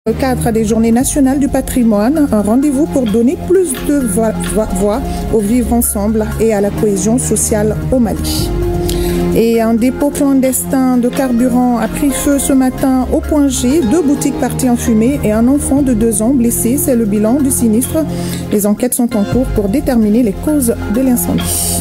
Dans le cadre des Journées nationales du patrimoine, un rendez-vous pour donner plus de voix au vivre ensemble et à la cohésion sociale au Mali. Et un dépôt clandestin de carburant a pris feu ce matin au Point G. 2 boutiques parties en fumée et un enfant de 2 ans blessé. C'est le bilan du sinistre. Les enquêtes sont en cours pour déterminer les causes de l'incendie.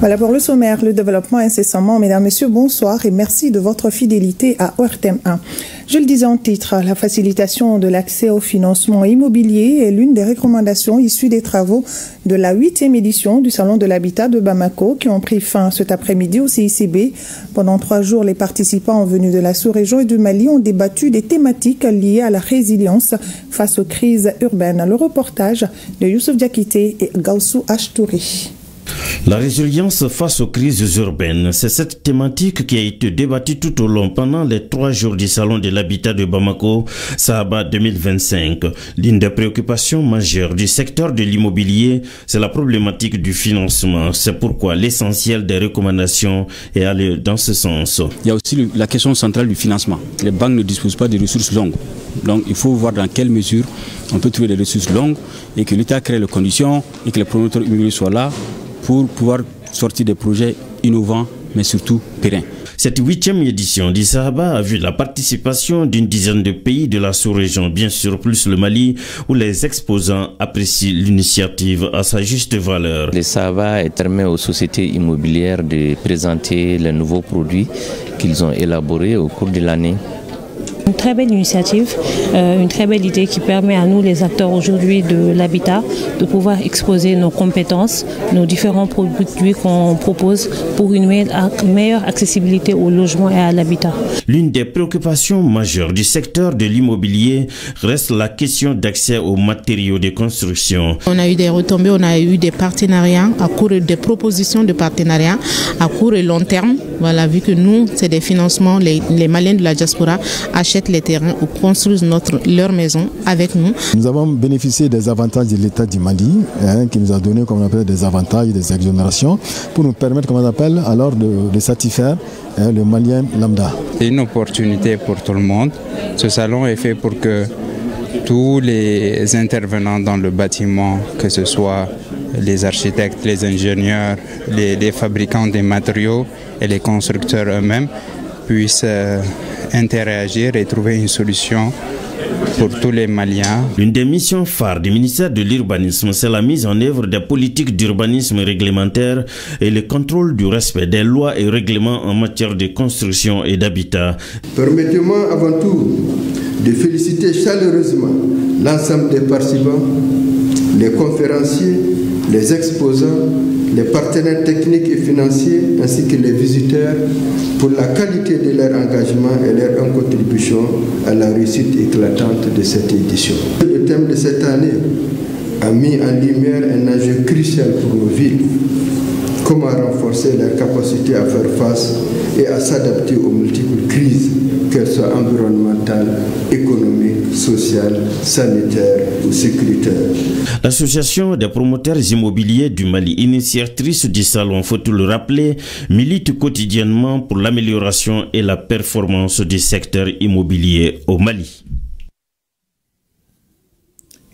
Voilà pour le sommaire, le développement incessamment. Mesdames, Messieurs, bonsoir et merci de votre fidélité à ORTM 1. Je le disais en titre, la facilitation de l'accès au financement immobilier est l'une des recommandations issues des travaux de la 8e édition du Salon de l'Habitat de Bamako qui ont pris fin cet après-midi au CICB. Pendant 3 jours, les participants venus de la sous-région et du Mali ont débattu des thématiques liées à la résilience face aux crises urbaines. Le reportage de Youssouf Diakité et Gaussou Ashtouri. La résilience face aux crises urbaines, c'est cette thématique qui a été débattue tout au long pendant les 3 jours du Salon de l'Habitat de Bamako, Sahaba 2025. L'une des préoccupations majeures du secteur de l'immobilier, c'est la problématique du financement. C'est pourquoi l'essentiel des recommandations est allé dans ce sens. Il y a aussi la question centrale du financement. Les banques ne disposent pas de ressources longues. Donc il faut voir dans quelle mesure on peut trouver des ressources longues et que l'État crée les conditions et que les promoteurs immobiliers soient là pour pouvoir sortir des projets innovants, mais surtout pérennes. Cette 8e édition du Sahaba a vu la participation d'une dizaine de pays de la sous-région, bien sûr plus le Mali, où les exposants apprécient l'initiative à sa juste valeur. Le Sahaba permet aux sociétés immobilières de présenter les nouveaux produits qu'ils ont élaborés au cours de l'année. Une très belle initiative, une très belle idée qui permet à nous, les acteurs aujourd'hui de l'habitat, de pouvoir exposer nos compétences, nos différents produits qu'on propose pour une meilleure accessibilité au logement et à l'habitat. L'une des préoccupations majeures du secteur de l'immobilier reste la question d'accès aux matériaux de construction. On a eu des retombées, on a eu des partenariats, à court des propositions de partenariats à court et long terme. Voilà, vu que nous, c'est des financements, les Maliens de la diaspora achètent les terrains ou construisent leur maison avec nous. Nous avons bénéficié des avantages de l'État du Mali, qui nous a donné, comme on appelle, des avantages, des exonérations, pour nous permettre, comme on appelle, alors de satisfaire le Malien lambda. C'est une opportunité pour tout le monde. Ce salon est fait pour que tous les intervenants dans le bâtiment, que ce soit les architectes, les ingénieurs, les fabricants des matériaux et les constructeurs eux-mêmes, puissent interagir et trouver une solution pour tous les Maliens. L'une des missions phares du ministère de l'Urbanisme, c'est la mise en œuvre des politiques d'urbanisme réglementaire et le contrôle du respect des lois et règlements en matière de construction et d'habitat. Permettez-moi avant tout de féliciter chaleureusement l'ensemble des participants, les conférenciers, les exposants, les partenaires techniques et financiers ainsi que les visiteurs pour la qualité de leur engagement et leur contribution à la réussite éclatante de cette édition. Le thème de cette année a mis en lumière un enjeu crucial pour nos villes. Comment renforcer leur capacité à faire face et à s'adapter aux multiples crises, qu'elles soient environnementales, économiques, sociales, sanitaires ou sécuritaires. L'association des promoteurs immobiliers du Mali, initiatrice du salon, faut-il le rappeler, milite quotidiennement pour l'amélioration et la performance du secteur immobilier au Mali.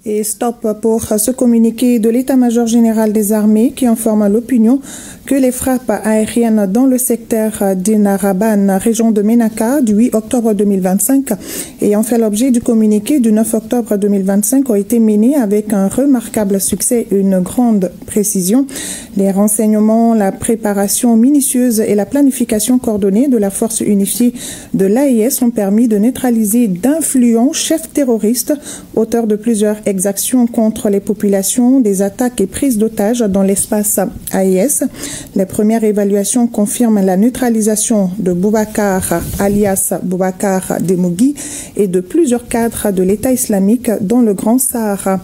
Et stop pour ce communiqué de l'état-major général des armées qui informe l'opinion que les frappes aériennes dans le secteur d'Inaraban, région de Ménaka, du 8 octobre 2025, ayant fait l'objet du communiqué du 9 octobre 2025, ont été menées avec un remarquable succès et une grande précision. Les renseignements, la préparation minutieuse et la planification coordonnée de la force unifiée de l'AIS ont permis de neutraliser d'influents chefs terroristes, auteurs de plusieurs exactions contre les populations, des attaques et prises d'otages dans l'espace AIS. Les premières évaluations confirment la neutralisation de Boubacar, alias Boubacar Demougui, et de plusieurs cadres de l'État islamique dans le Grand Sahara.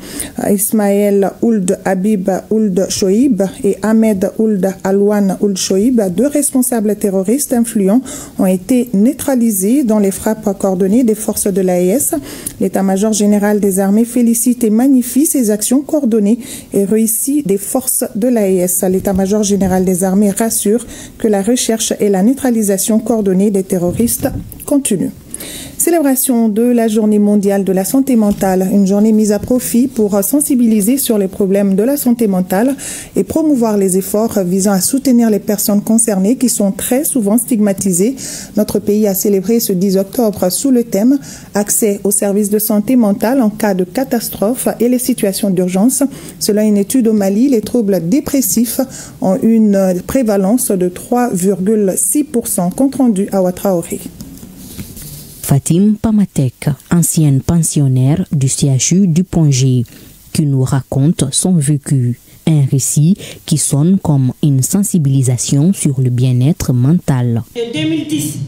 Ismaël Ould Habib Ould Shoaib et Ahmed Ould Alouane Ould Shoaib, 2 responsables terroristes influents, ont été neutralisés dans les frappes coordonnées des forces de l'AIS. L'état-major général des armées félicite félicite et magnifie ces actions coordonnées et réussies des forces de l'AES. L'état-major général des armées rassure que la recherche et la neutralisation coordonnée des terroristes continuent. Célébration de la journée mondiale de la santé mentale, une journée mise à profit pour sensibiliser sur les problèmes de la santé mentale et promouvoir les efforts visant à soutenir les personnes concernées qui sont très souvent stigmatisées. Notre pays a célébré ce 10 octobre sous le thème « Accès aux services de santé mentale en cas de catastrophe et les situations d'urgence ». Selon une étude au Mali, les troubles dépressifs ont une prévalence de 3,6% compte rendu à Ouatraoré. Fatim Pamatek, ancienne pensionnaire du CHU du Pongé, qui nous raconte son vécu. Un récit qui sonne comme une sensibilisation sur le bien-être mental. En 2010,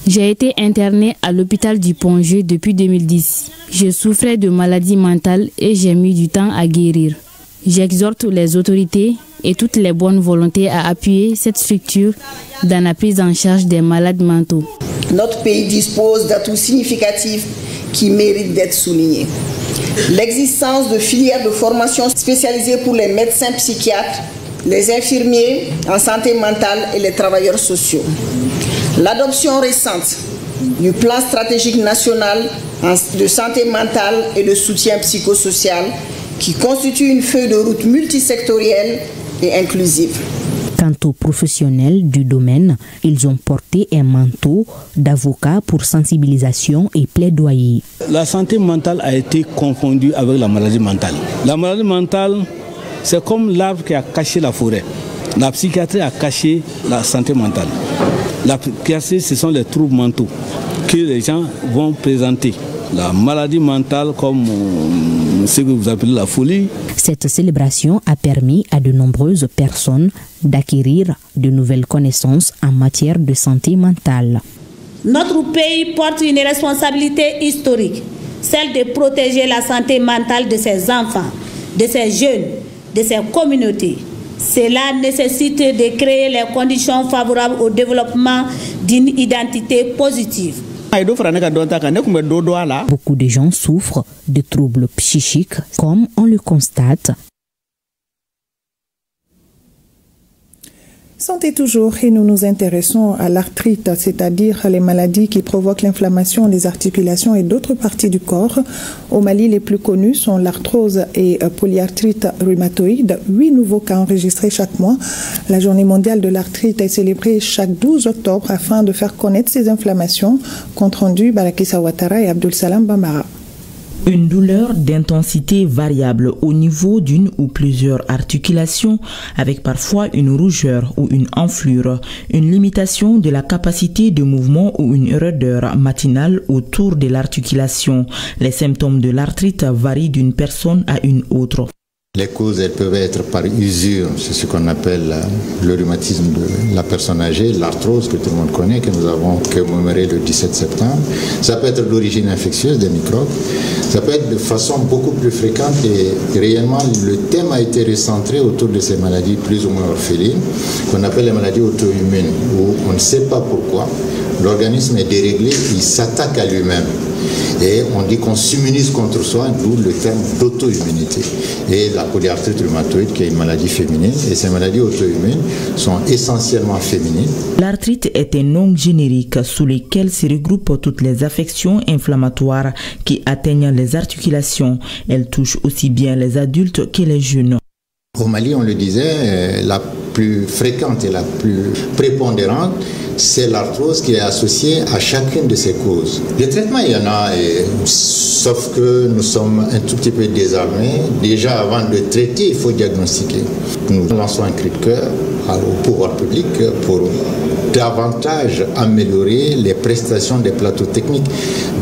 j'ai été internée à l'hôpital du Pongé depuis 2010. Je souffrais de maladies mentales et j'ai mis du temps à guérir. J'exhorte les autorités et toutes les bonnes volontés à appuyer cette structure dans la prise en charge des malades mentaux. Notre pays dispose d'atouts significatifs qui méritent d'être soulignés. L'existence de filières de formation spécialisées pour les médecins psychiatres, les infirmiers en santé mentale et les travailleurs sociaux. L'adoption récente du plan stratégique national de santé mentale et de soutien psychosocial qui constitue une feuille de route multisectorielle et inclusive. Quant aux professionnels du domaine, ils ont porté un manteau d'avocat pour sensibilisation et plaidoyer. La santé mentale a été confondue avec la maladie mentale. La maladie mentale, c'est comme l'arbre qui a caché la forêt. La psychiatrie a caché la santé mentale. La psychiatrie, ce sont les troubles mentaux que les gens vont présenter. La maladie mentale comme ce que vous appelez la folie. Cette célébration a permis à de nombreuses personnes d'acquérir de nouvelles connaissances en matière de santé mentale. Notre pays porte une responsabilité historique, celle de protéger la santé mentale de ses enfants, de ses jeunes, de ses communautés. Cela nécessite de créer les conditions favorables au développement d'une identité positive. Beaucoup de gens souffrent de troubles psychiques, comme on le constate. Santé toujours, et nous nous intéressons à l'arthrite, c'est-à-dire les maladies qui provoquent l'inflammation des articulations et d'autres parties du corps. Au Mali, les plus connus sont l'arthrose et polyarthrite rhumatoïde. 8 nouveaux cas enregistrés chaque mois. La journée mondiale de l'arthrite est célébrée chaque 12 octobre afin de faire connaître ces inflammations. Compte rendu, Barakissa Ouattara et Abdul Salam Bambara. Une douleur d'intensité variable au niveau d'une ou plusieurs articulations, avec parfois une rougeur ou une enflure, une limitation de la capacité de mouvement ou une raideur matinale autour de l'articulation. Les symptômes de l'arthrite varient d'une personne à une autre. Les causes, elles peuvent être par usure, c'est ce qu'on appelle le rhumatisme de la personne âgée, l'arthrose que tout le monde connaît, que nous avons commémoré le 17 septembre. Ça peut être d'origine infectieuse, des microbes. Ça peut être de façon beaucoup plus fréquente et réellement le thème a été recentré autour de ces maladies plus ou moins orphelines, qu'on appelle les maladies auto-immunes, où on ne sait pas pourquoi. L'organisme est déréglé, il s'attaque à lui-même. Et on dit qu'on s'immunise contre soi, d'où le terme d'auto-immunité. Et la polyarthrite rhumatoïde qui est une maladie féminine, et ces maladies auto-immunes sont essentiellement féminines. L'arthrite est un nom générique sous lequel se regroupent toutes les affections inflammatoires qui atteignent les articulations. Elle touche aussi bien les adultes que les jeunes. Au Mali, on le disait, la plus fréquente et la plus prépondérante, c'est l'arthrose qui est associée à chacune de ces causes. Les traitements, il y en a, sauf que nous sommes un tout petit peu désarmés. Déjà, avant de traiter, il faut diagnostiquer. Nous lançons un cri de cœur au pouvoir public pour davantage améliorer les prestations des plateaux techniques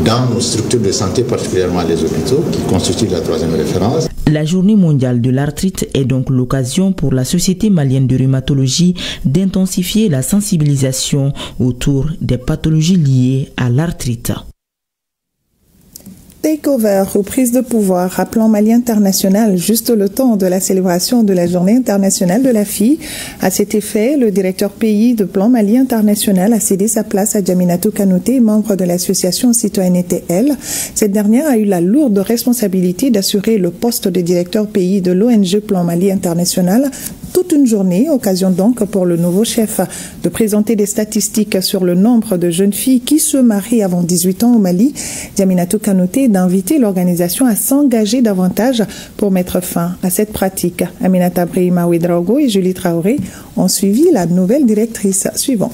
dans nos structures de santé, particulièrement les hôpitaux, qui constituent la 3e référence. La journée mondiale de l'arthrite est donc l'occasion pour la Société malienne de rhumatologie d'intensifier la sensibilisation autour des pathologies liées à l'arthrite. Takeover ou prise de pouvoir à plan Mali international, juste le temps de la célébration de la Journée internationale de la fille. À cet effet, le directeur pays de plan Mali international a cédé sa place à Djaminatou Kanouté, membre de l'association Citoyenneté L. Cette dernière a eu la lourde responsabilité d'assurer le poste de directeur pays de l'ONG plan Mali international toute une journée, occasion donc pour le nouveau chef de présenter des statistiques sur le nombre de jeunes filles qui se marient avant 18 ans au Mali. Djaminatou Kanouté d'inviter l'organisation à s'engager davantage pour mettre fin à cette pratique. Aminata Brahima Ouedraogo et Julie Traoré ont suivi la nouvelle directrice suivante.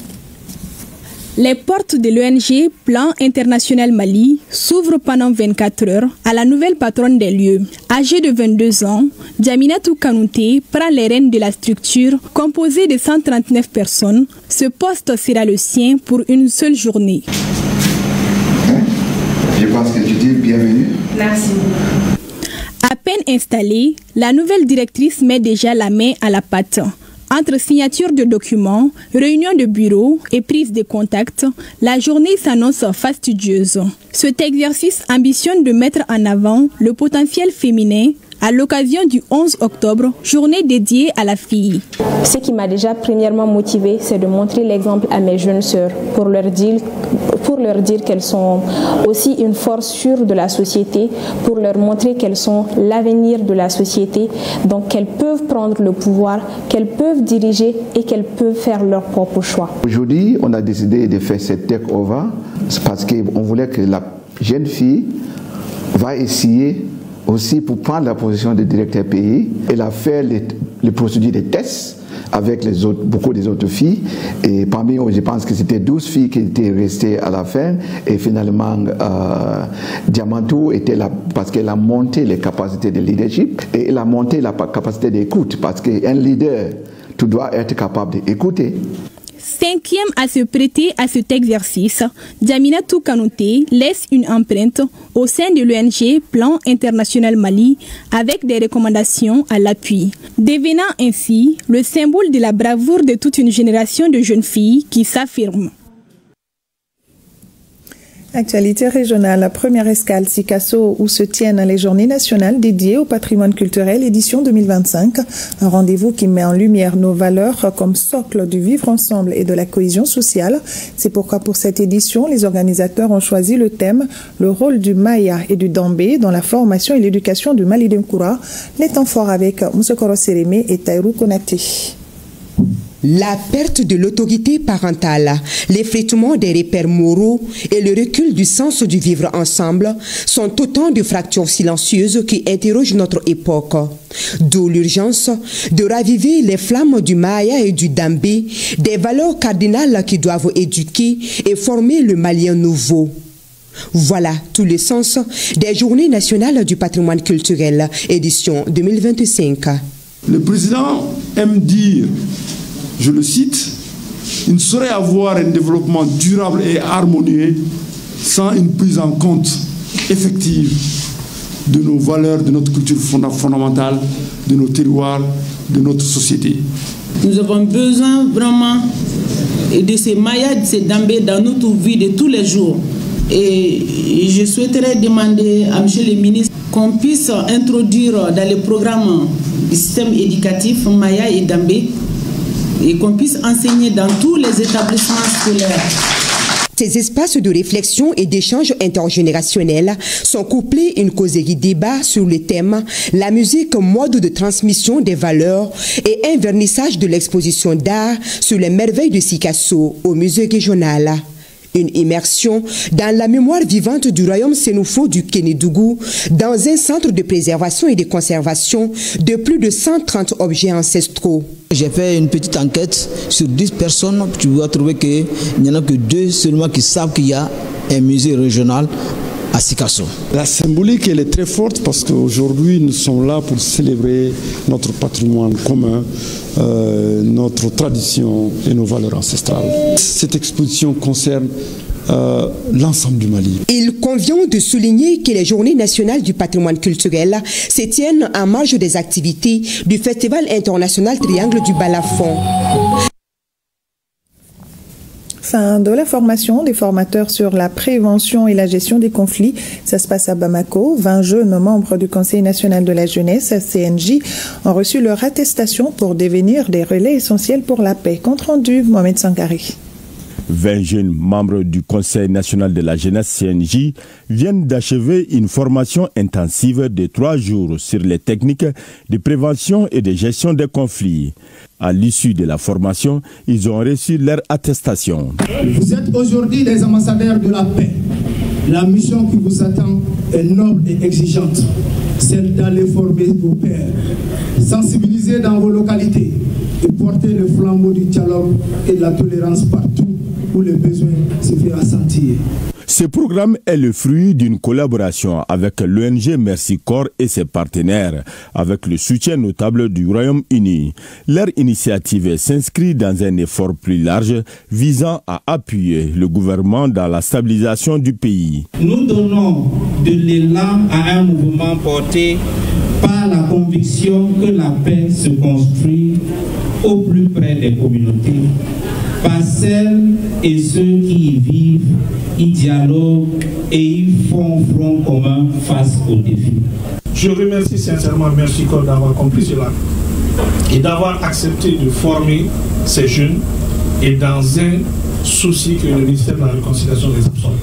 Les portes de l'ONG Plan International Mali s'ouvrent pendant 24 heures à la nouvelle patronne des lieux. Âgée de 22 ans, Djaminatou Kanouté prend les rênes de la structure composée de 139 personnes. Ce poste sera le sien pour une seule journée. Je pense que tu dis bienvenue. Merci. À peine installée, la nouvelle directrice met déjà la main à la pâte. Entre signature de documents, réunion de bureau et prise de contact, la journée s'annonce fastidieuse. Cet exercice ambitionne de mettre en avant le potentiel féminin à l'occasion du 11 octobre, journée dédiée à la fille. Ce qui m'a déjà premièrement motivée, c'est de montrer l'exemple à mes jeunes sœurs pour leur dire qu'elles sont aussi une force sûre de la société, pour leur montrer qu'elles sont l'avenir de la société, donc qu'elles peuvent prendre le pouvoir, qu'elles peuvent diriger et qu'elles peuvent faire leur propre choix. Aujourd'hui, on a décidé de faire cette take-over parce qu'on voulait que la jeune fille va essayer aussi pour prendre la position de directeur pays. Elle a fait les procédures de tests avec beaucoup des autres filles. Et parmi eux, je pense que c'était 12 filles qui étaient restées à la fin. Et finalement, Djaminatou était là parce qu'elle a monté les capacités de leadership et elle a monté la capacité d'écoute. Parce qu'un leader, tu dois être capable d'écouter. Cinquième à se prêter à cet exercice, Djaminatou Kanouté laisse une empreinte au sein de l'ONG Plan International Mali avec des recommandations à l'appui, devenant ainsi le symbole de la bravoure de toute une génération de jeunes filles qui s'affirment. Actualité régionale, première escale Sikasso où se tiennent les journées nationales dédiées au patrimoine culturel édition 2025. Un rendez-vous qui met en lumière nos valeurs comme socle du vivre ensemble et de la cohésion sociale. C'est pourquoi pour cette édition, les organisateurs ont choisi le thème « Le rôle du Maya et du Dambé dans la formation et l'éducation du Mali d'Imkoura ». Les temps forts avec Moussokoro Sérémé et Taïrou Konaté. La perte de l'autorité parentale, l'effritement des repères moraux et le recul du sens du vivre ensemble sont autant de fractures silencieuses qui interrogent notre époque. D'où l'urgence de raviver les flammes du Maya et du Dambé, des valeurs cardinales qui doivent éduquer et former le Malien nouveau. Voilà tout le sens des Journées nationales du patrimoine culturel, édition 2025. Le président aime dire, je le cite, il ne saurait avoir un développement durable et harmonieux sans une prise en compte effective de nos valeurs, de notre culture fondamentale, de nos terroirs, de notre société. Nous avons besoin vraiment de ces mayas, de ces dambés dans notre vie de tous les jours. Et je souhaiterais demander à M. le ministre qu'on puisse introduire dans le programme du système éducatif Maya et Dambé et qu'on puisse enseigner dans tous les établissements scolaires. Ces espaces de réflexion et d'échange intergénérationnel sont couplés à une causerie débat sur le thème « La musique, mode de transmission des valeurs » et un vernissage de l'exposition d'art sur les merveilles de Sikasso au musée régional. Une immersion dans la mémoire vivante du royaume sénoufo du Kénédougou, dans un centre de préservation et de conservation de plus de 130 objets ancestraux. J'ai fait une petite enquête sur 10 personnes. Tu vas trouver qu'il n'y en a que 2 seulement qui savent qu'il y a un musée régional à Sikasso. La symbolique, elle est très forte parce qu'aujourd'hui, nous sommes là pour célébrer notre patrimoine commun, notre tradition et nos valeurs ancestrales. Cette exposition concerne l'ensemble du Mali. Il convient de souligner que les Journées nationales du patrimoine culturel se tiennent en marge des activités du Festival international Triangle du Balafon. Fin de la formation des formateurs sur la prévention et la gestion des conflits. Ça se passe à Bamako. 20 jeunes membres du Conseil national de la jeunesse, CNJ, ont reçu leur attestation pour devenir des relais essentiels pour la paix. Compte rendu, Mohamed Sankari. 20 jeunes membres du Conseil national de la jeunesse CNJ viennent d'achever une formation intensive de 3 jours sur les techniques de prévention et de gestion des conflits. À l'issue de la formation, ils ont reçu leur attestation. Vous êtes aujourd'hui les ambassadeurs de la paix. La mission qui vous attend est noble et exigeante, celle d'aller former vos pairs, sensibiliser dans vos localités et porter le flambeau du dialogue et de la tolérance partout où les besoins se font sentir. Ce programme est le fruit d'une collaboration avec l'ONG Merci Corps et ses partenaires, avec le soutien notable du Royaume-Uni. Leur initiative s'inscrit dans un effort plus large visant à appuyer le gouvernement dans la stabilisation du pays. Nous donnons de l'élan à un mouvement porté par la conviction que la paix se construit au plus près des communautés, par celles et ceux qui y vivent, y dialoguent et y font front commun face aux défis. Je remercie sincèrement Merci Corps d'avoir compris cela et d'avoir accepté de former ces jeunes et dans un souci que le ministère de la Réconciliation les absorbe.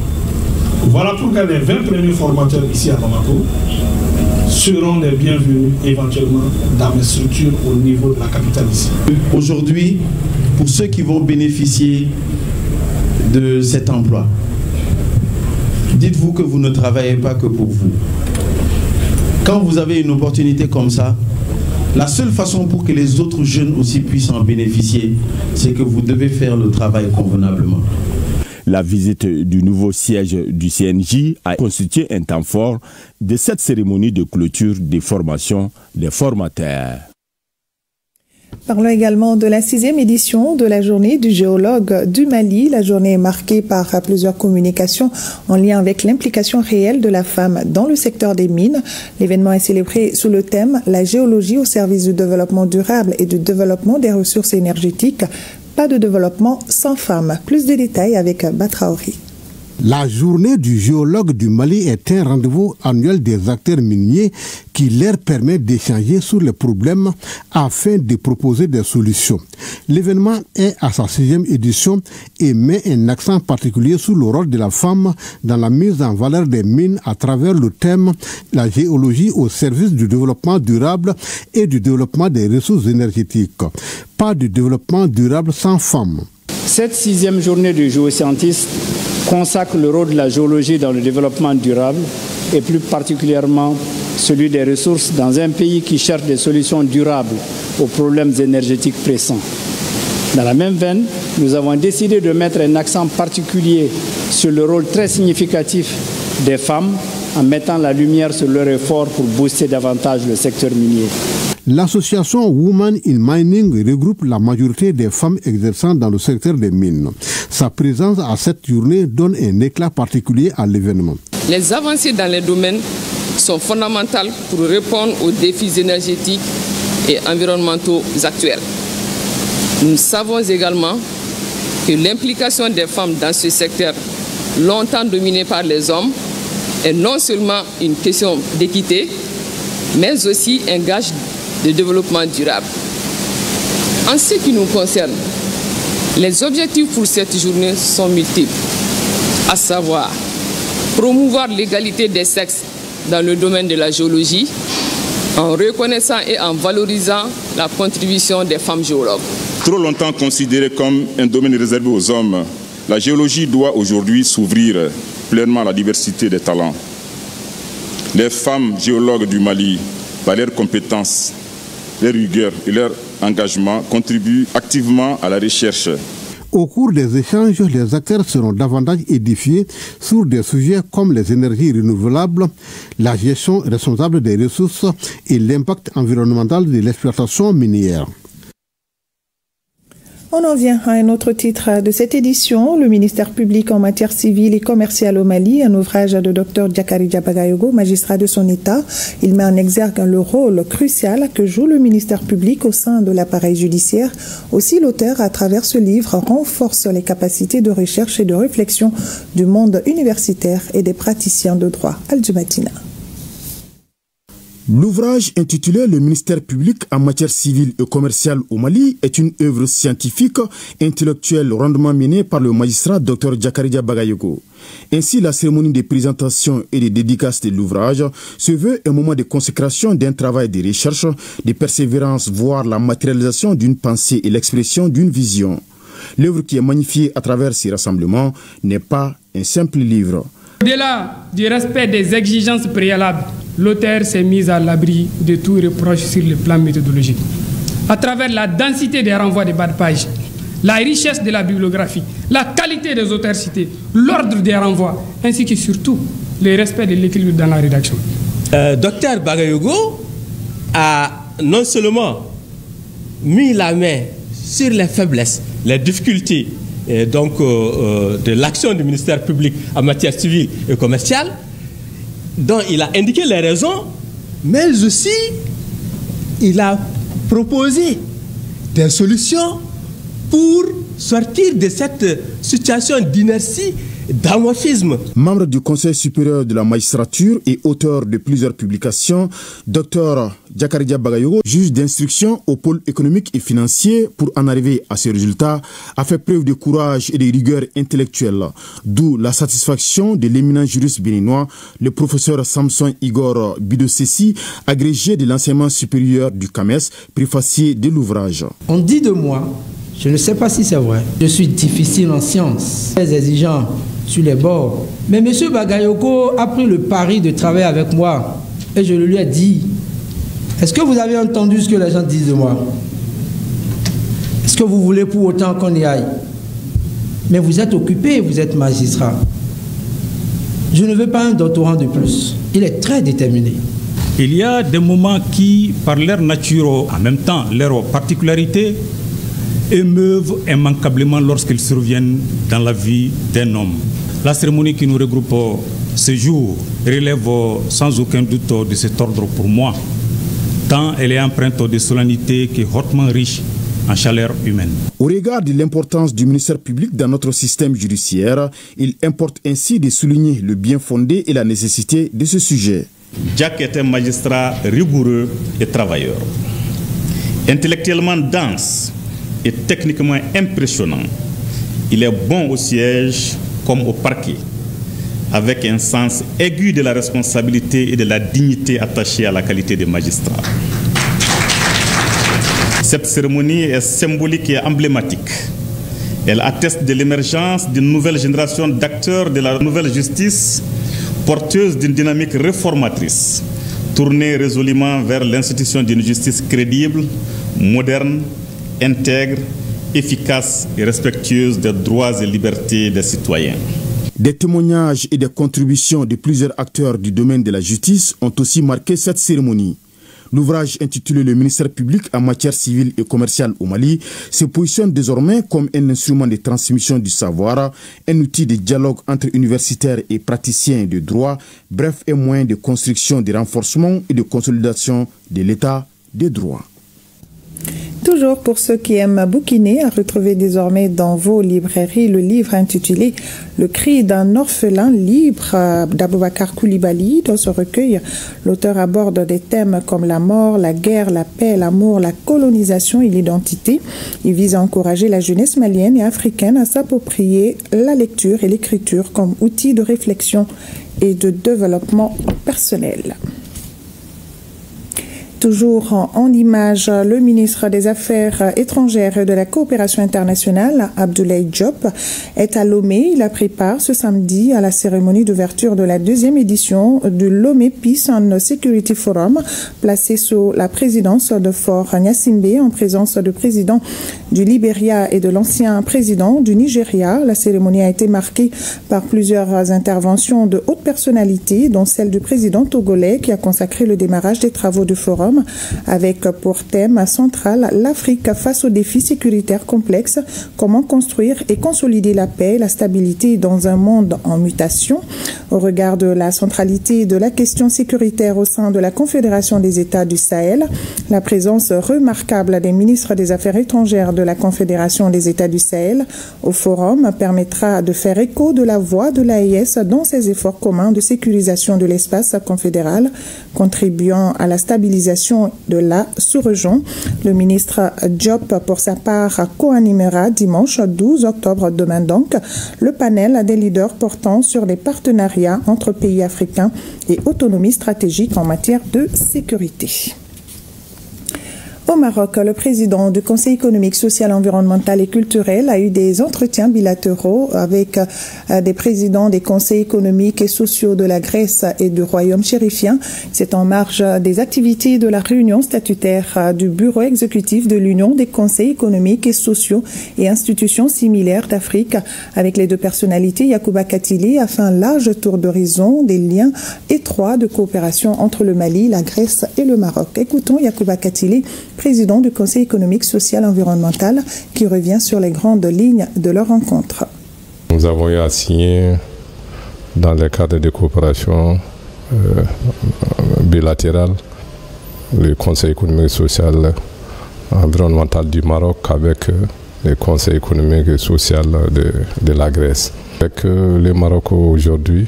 Voilà pourquoi les 20 premiers formateurs ici à Bamako seront les bienvenus éventuellement dans mes structures au niveau de la capitale ici. Aujourd'hui, pour ceux qui vont bénéficier de cet emploi, dites-vous que vous ne travaillez pas que pour vous. Quand vous avez une opportunité comme ça, la seule façon pour que les autres jeunes aussi puissent en bénéficier, c'est que vous devez faire le travail convenablement. La visite du nouveau siège du CNJ a constitué un temps fort de cette cérémonie de clôture des formations des formateurs. Parlons également de la 6e édition de la journée du géologue du Mali. La journée est marquée par plusieurs communications en lien avec l'implication réelle de la femme dans le secteur des mines. L'événement est célébré sous le thème « La géologie au service du développement durable et du développement des ressources énergétiques. Pas de développement sans femmes ». Plus de détails avec Batraori. La journée du géologue du Mali est un rendez-vous annuel des acteurs miniers qui leur permet d'échanger sur les problèmes afin de proposer des solutions. L'événement est à sa 6e édition et met un accent particulier sur le rôle de la femme dans la mise en valeur des mines à travers le thème « La géologie au service du développement durable et du développement des ressources énergétiques. Pas de développement durable sans femmes ». Cette 6e journée du géoscientiste consacre le rôle de la géologie dans le développement durable et plus particulièrement celui des ressources dans un pays qui cherche des solutions durables aux problèmes énergétiques pressants. Dans la même veine, nous avons décidé de mettre un accent particulier sur le rôle très significatif des femmes en mettant la lumière sur leur effort pour booster davantage le secteur minier. L'association Women in Mining regroupe la majorité des femmes exerçant dans le secteur des mines. Sa présence à cette journée donne un éclat particulier à l'événement. Les avancées dans les domaines sont fondamentales pour répondre aux défis énergétiques et environnementaux actuels. Nous savons également que l'implication des femmes dans ce secteur, longtemps dominé par les hommes, est non seulement une question d'équité, mais aussi un gage de développement durable. En ce qui nous concerne, les objectifs pour cette journée sont multiples, à savoir promouvoir l'égalité des sexes dans le domaine de la géologie, en reconnaissant et en valorisant la contribution des femmes géologues. Trop longtemps considérée comme un domaine réservé aux hommes, la géologie doit aujourd'hui s'ouvrir pleinement à la diversité des talents. Les femmes géologues du Mali, par leurs compétences, leur rigueur et leur engagement, contribuent activement à la recherche. Au cours des échanges, les acteurs seront davantage édifiés sur des sujets comme les énergies renouvelables, la gestion responsable des ressources et l'impact environnemental de l'exploitation minière. On en vient à un autre titre de cette édition. Le ministère public en matière civile et commerciale au Mali, un ouvrage de Dr Diakaridja Bagayogo, magistrat de son État. Il met en exergue le rôle crucial que joue le ministère public au sein de l'appareil judiciaire. Aussi, l'auteur, à travers ce livre, renforce les capacités de recherche et de réflexion du monde universitaire et des praticiens de droit. Al-Jumatina. L'ouvrage intitulé « Le ministère public en matière civile et commerciale au Mali » est une œuvre scientifique, intellectuelle, rondement menée par le magistrat Dr Diakaridja Bagayogo. Ainsi, la cérémonie de présentation et de dédicace de l'ouvrage se veut un moment de consécration d'un travail de recherche, de persévérance, voire la matérialisation d'une pensée et l'expression d'une vision. L'œuvre qui est magnifiée à travers ces rassemblements n'est pas un simple livre. Au-delà du respect des exigences préalables, l'auteur s'est mis à l'abri de tout reproche sur le plan méthodologique. À travers la densité des renvois de bas de page, la richesse de la bibliographie, la qualité des auteurs cités, l'ordre des renvois, ainsi que surtout le respect de l'équilibre dans la rédaction. Docteur Bagayogo a non seulement mis la main sur les faiblesses, les difficultés de l'action du ministère public en matière civile et commerciale, dont il a indiqué les raisons, mais aussi il a proposé des solutions pour sortir de cette situation d'inertie, d'amorphisme. Membre du Conseil supérieur de la magistrature et auteur de plusieurs publications, Dr Diakaridja Bagayogo, juge d'instruction au pôle économique et financier pour en arriver à ce résultat, a fait preuve de courage et de rigueur intellectuelle, d'où la satisfaction de l'éminent juriste béninois, le professeur Samson Igor Bidosessi, agrégé de l'enseignement supérieur du CAMES, préfacier de l'ouvrage. On dit de moi, je ne sais pas si c'est vrai, je suis difficile en sciences, très exigeant sur les bords. Mais M. Bagayogo a pris le pari de travailler avec moi et je le lui ai dit. Est-ce que vous avez entendu ce que les gens disent de moi? Est-ce que vous voulez pour autant qu'on y aille? Mais vous êtes occupé, vous êtes magistrat. Je ne veux pas un doctorant de plus. Il est très déterminé. Il y a des moments qui, par leur nature, en même temps leur particularité, émeuvent immanquablement lorsqu'ils surviennent dans la vie d'un homme. La cérémonie qui nous regroupe ce jour relève sans aucun doute de cet ordre pour moi, tant elle est empreinte de solennité qui est hautement riche en chaleur humaine. Au regard de l'importance du ministère public dans notre système judiciaire, il importe ainsi de souligner le bien fondé et la nécessité de ce sujet. Jack est un magistrat rigoureux et travailleur, intellectuellement dense et techniquement impressionnant. Il est bon au siège comme au parquet, avec un sens aigu de la responsabilité et de la dignité attachée à la qualité de magistrat. Cette cérémonie est symbolique et emblématique. Elle atteste de l'émergence d'une nouvelle génération d'acteurs de la nouvelle justice, porteuse d'une dynamique réformatrice, tournée résolument vers l'institution d'une justice crédible, moderne, intègre, efficace et respectueuse des droits et libertés des citoyens. Des témoignages et des contributions de plusieurs acteurs du domaine de la justice ont aussi marqué cette cérémonie. L'ouvrage intitulé « Le ministère public en matière civile et commerciale au Mali » se positionne désormais comme un instrument de transmission du savoir, un outil de dialogue entre universitaires et praticiens de droit, bref, un moyen de construction, de renforcement et de consolidation de l'état des droits. Toujours pour ceux qui aiment bouquiner, à retrouver désormais dans vos librairies le livre intitulé « Le cri d'un orphelin libre » d'Aboubacar Coulibaly. Dans ce recueil, l'auteur aborde des thèmes comme la mort, la guerre, la paix, l'amour, la colonisation et l'identité. Il vise à encourager la jeunesse malienne et africaine à s'approprier la lecture et l'écriture comme outil de réflexion et de développement personnel. Toujours en images, le ministre des Affaires étrangères et de la coopération internationale, Abdoulaye Diop, est à Lomé. Il a pris part ce samedi à la cérémonie d'ouverture de la 2e édition du Lomé Peace and Security Forum, placé sous la présidence de Fort Gnassingbé, en présence du président du Libéria et de l'ancien président du Nigeria. La cérémonie a été marquée par plusieurs interventions de hautes personnalités, dont celle du président togolais qui a consacré le démarrage des travaux du forum Forum, avec pour thème central l'Afrique face aux défis sécuritaires complexes, comment construire et consolider la paix et la stabilité dans un monde en mutation. Au regard de la centralité de la question sécuritaire au sein de la Confédération des États du Sahel, la présence remarquable des ministres des Affaires étrangères de la Confédération des États du Sahel au Forum permettra de faire écho de la voix de l'AES dans ses efforts communs de sécurisation de l'espace confédéral, contribuant à la stabilisation de la sous-région. Le ministre Diop, pour sa part, co-animera dimanche 12 octobre, demain donc, le panel des leaders portant sur les partenariats entre pays africains et autonomie stratégique en matière de sécurité. Au Maroc, le président du Conseil économique, social, environnemental et culturel a eu des entretiens bilatéraux avec des présidents des conseils économiques et sociaux de la Grèce et du Royaume chérifien. C'est en marge des activités de la réunion statutaire du Bureau exécutif de l'Union des conseils économiques et sociaux et institutions similaires d'Afrique. Avec les deux personnalités, Yacouba Katili a fait un large tour d'horizon des liens étroits de coopération entre le Mali, la Grèce et le Maroc. Écoutons Yacouba Katili, président du Conseil économique, social et environnemental, qui revient sur les grandes lignes de leur rencontre. Nous avons eu à signer, dans le cadre de coopération bilatérale, le Conseil économique, social et environnemental du Maroc avec le Conseil économique et social de la Grèce. Avec le Maroc aujourd'hui,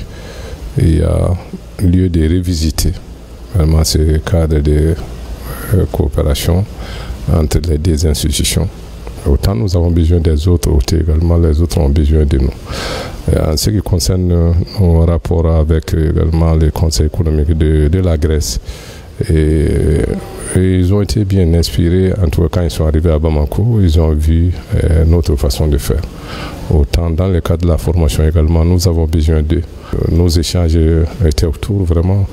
il y a lieu de revisiter vraiment ce cadre de coopération entre les deux institutions. Autant nous avons besoin des autres, autant également les autres ont besoin de nous. Et en ce qui concerne nos rapports avec également les conseils économiques de la Grèce, et ils ont été bien inspirés. En tout cas, quand ils sont arrivés à Bamako, ils ont vu notre façon de faire. Autant dans le cadre de la formation également, nous avons besoin d'eux. Nos échanges étaient autour vraiment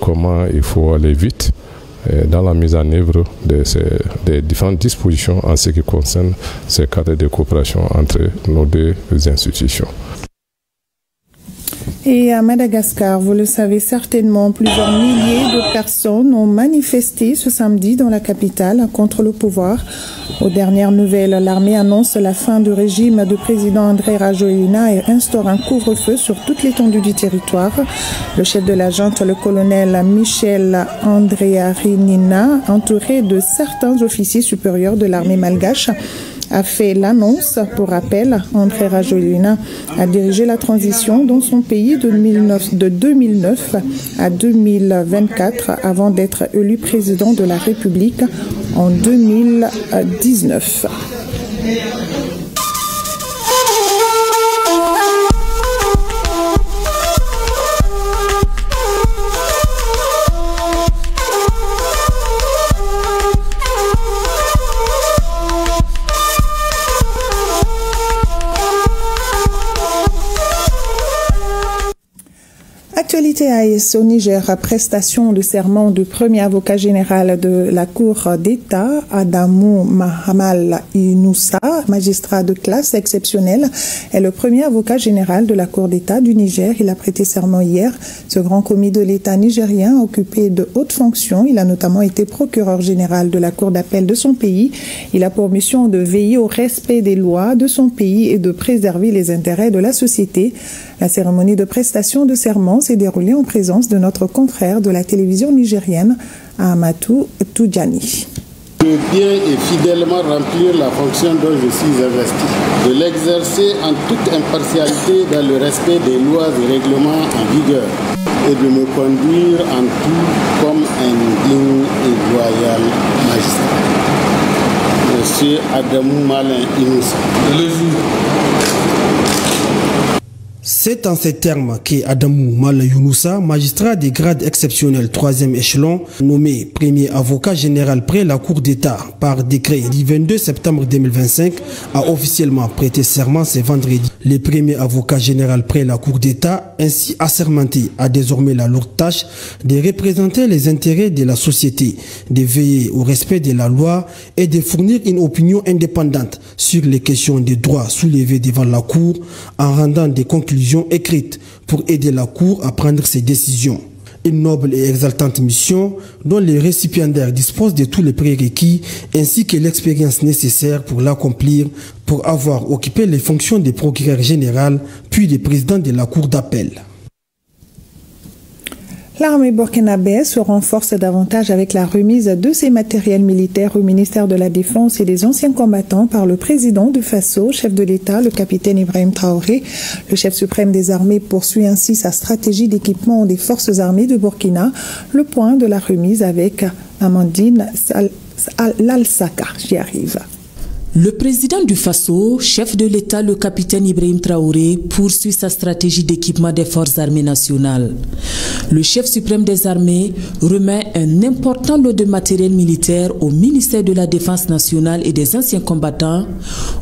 comment il faut aller vite dans la mise en œuvre des différentes dispositions en ce qui concerne ces cadres de coopération entre nos deux institutions. Et à Madagascar, vous le savez certainement, plusieurs milliers de personnes ont manifesté ce samedi dans la capitale contre le pouvoir. Aux dernières nouvelles, l'armée annonce la fin du régime du président André Rajoelina et instaure un couvre-feu sur toute l'étendue du territoire. Le chef de la junte, le colonel Michel Andréarinina, entouré de certains officiers supérieurs de l'armée malgache, a fait l'annonce. Pour rappel, André Rajoelina a dirigé la transition dans son pays de 2009 à 2024 avant d'être élu président de la République en 2019. Actualité AES au Niger, prestation de serment du premier avocat général de la Cour d'État, Adamou Mahamal Inoussa, magistrat de classe exceptionnelle, est le premier avocat général de la Cour d'État du Niger. Il a prêté serment hier. Ce grand commis de l'État nigérien a occupé de hautes fonctions. Il a notamment été procureur général de la Cour d'appel de son pays. Il a pour mission de veiller au respect des lois de son pays et de préserver les intérêts de la société. La cérémonie de prestation de serment s'est déroulée en présence de notre confrère de la télévision nigérienne, Amatou Toudjani. De bien et fidèlement remplir la fonction dont je suis investi, de l'exercer en toute impartialité dans le respect des lois et règlements en vigueur et de me conduire en tout comme un digne et loyal magistrat. Monsieur Adamou Malin Inoussa. C'est en ces termes qu'Adamou Malin Inoussa, magistrat des grades exceptionnels 3e échelon, nommé premier avocat général près la Cour d'État par décret du 22 septembre 2025, a officiellement prêté serment ce vendredi. Le premier avocat général près la Cour d'État, ainsi assermenté, a désormais la lourde tâche de représenter les intérêts de la société, de veiller au respect de la loi et de fournir une opinion indépendante sur les questions des droits soulevés devant la Cour en rendant des conclusions écrites pour aider la Cour à prendre ses décisions. Une noble et exaltante mission dont les récipiendaires disposent de tous les prérequis ainsi que l'expérience nécessaire pour l'accomplir, pour avoir occupé les fonctions de procureur général puis de président de la cour d'appel. L'armée burkinabé se renforce davantage avec la remise de ses matériels militaires au ministère de la Défense et des anciens combattants par le président du Faso, chef de l'État, le capitaine Ibrahim Traoré. Le chef suprême des armées poursuit ainsi sa stratégie d'équipement des forces armées de Burkina. Le point de la remise avec Amandine Lalsaka. J'y arrive. Le président du Faso, chef de l'État, le capitaine Ibrahim Traoré, poursuit sa stratégie d'équipement des forces armées nationales. Le chef suprême des armées remet un important lot de matériel militaire au ministère de la Défense nationale et des anciens combattants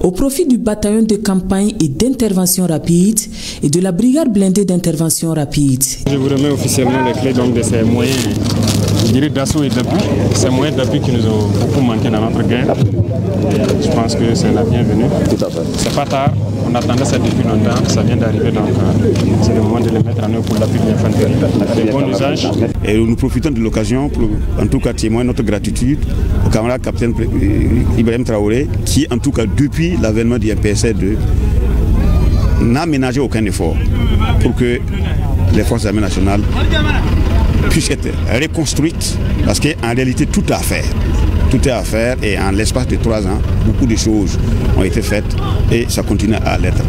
au profit du bataillon de campagne et d'intervention rapide et de la brigade blindée d'intervention rapide. Je vous remets officiellement les clés de ces moyens, je dirais d'assaut et d'appui. Ces moyens d'appui qui nous ont beaucoup manqué dans notre guerre. Et je pense que c'est la bienvenue. Tout à fait. C'est pas tard, on attendait ça depuis longtemps, ça vient d'arriver, donc c'est le moment de les mettre en œuvre pour l'appui de l'infanterie. Bon usage. Et nous profitons de l'occasion pour en tout cas témoigner notre gratitude au camarade capitaine Ibrahim Traoré qui en tout cas depuis l'avènement du MPSR2 n'a ménagé aucun effort pour que les forces armées nationales puissent être reconstruites parce qu'en réalité tout est à faire. Tout est à faire et en l'espace de 3 ans, beaucoup de choses ont été faites et ça continue à l'être.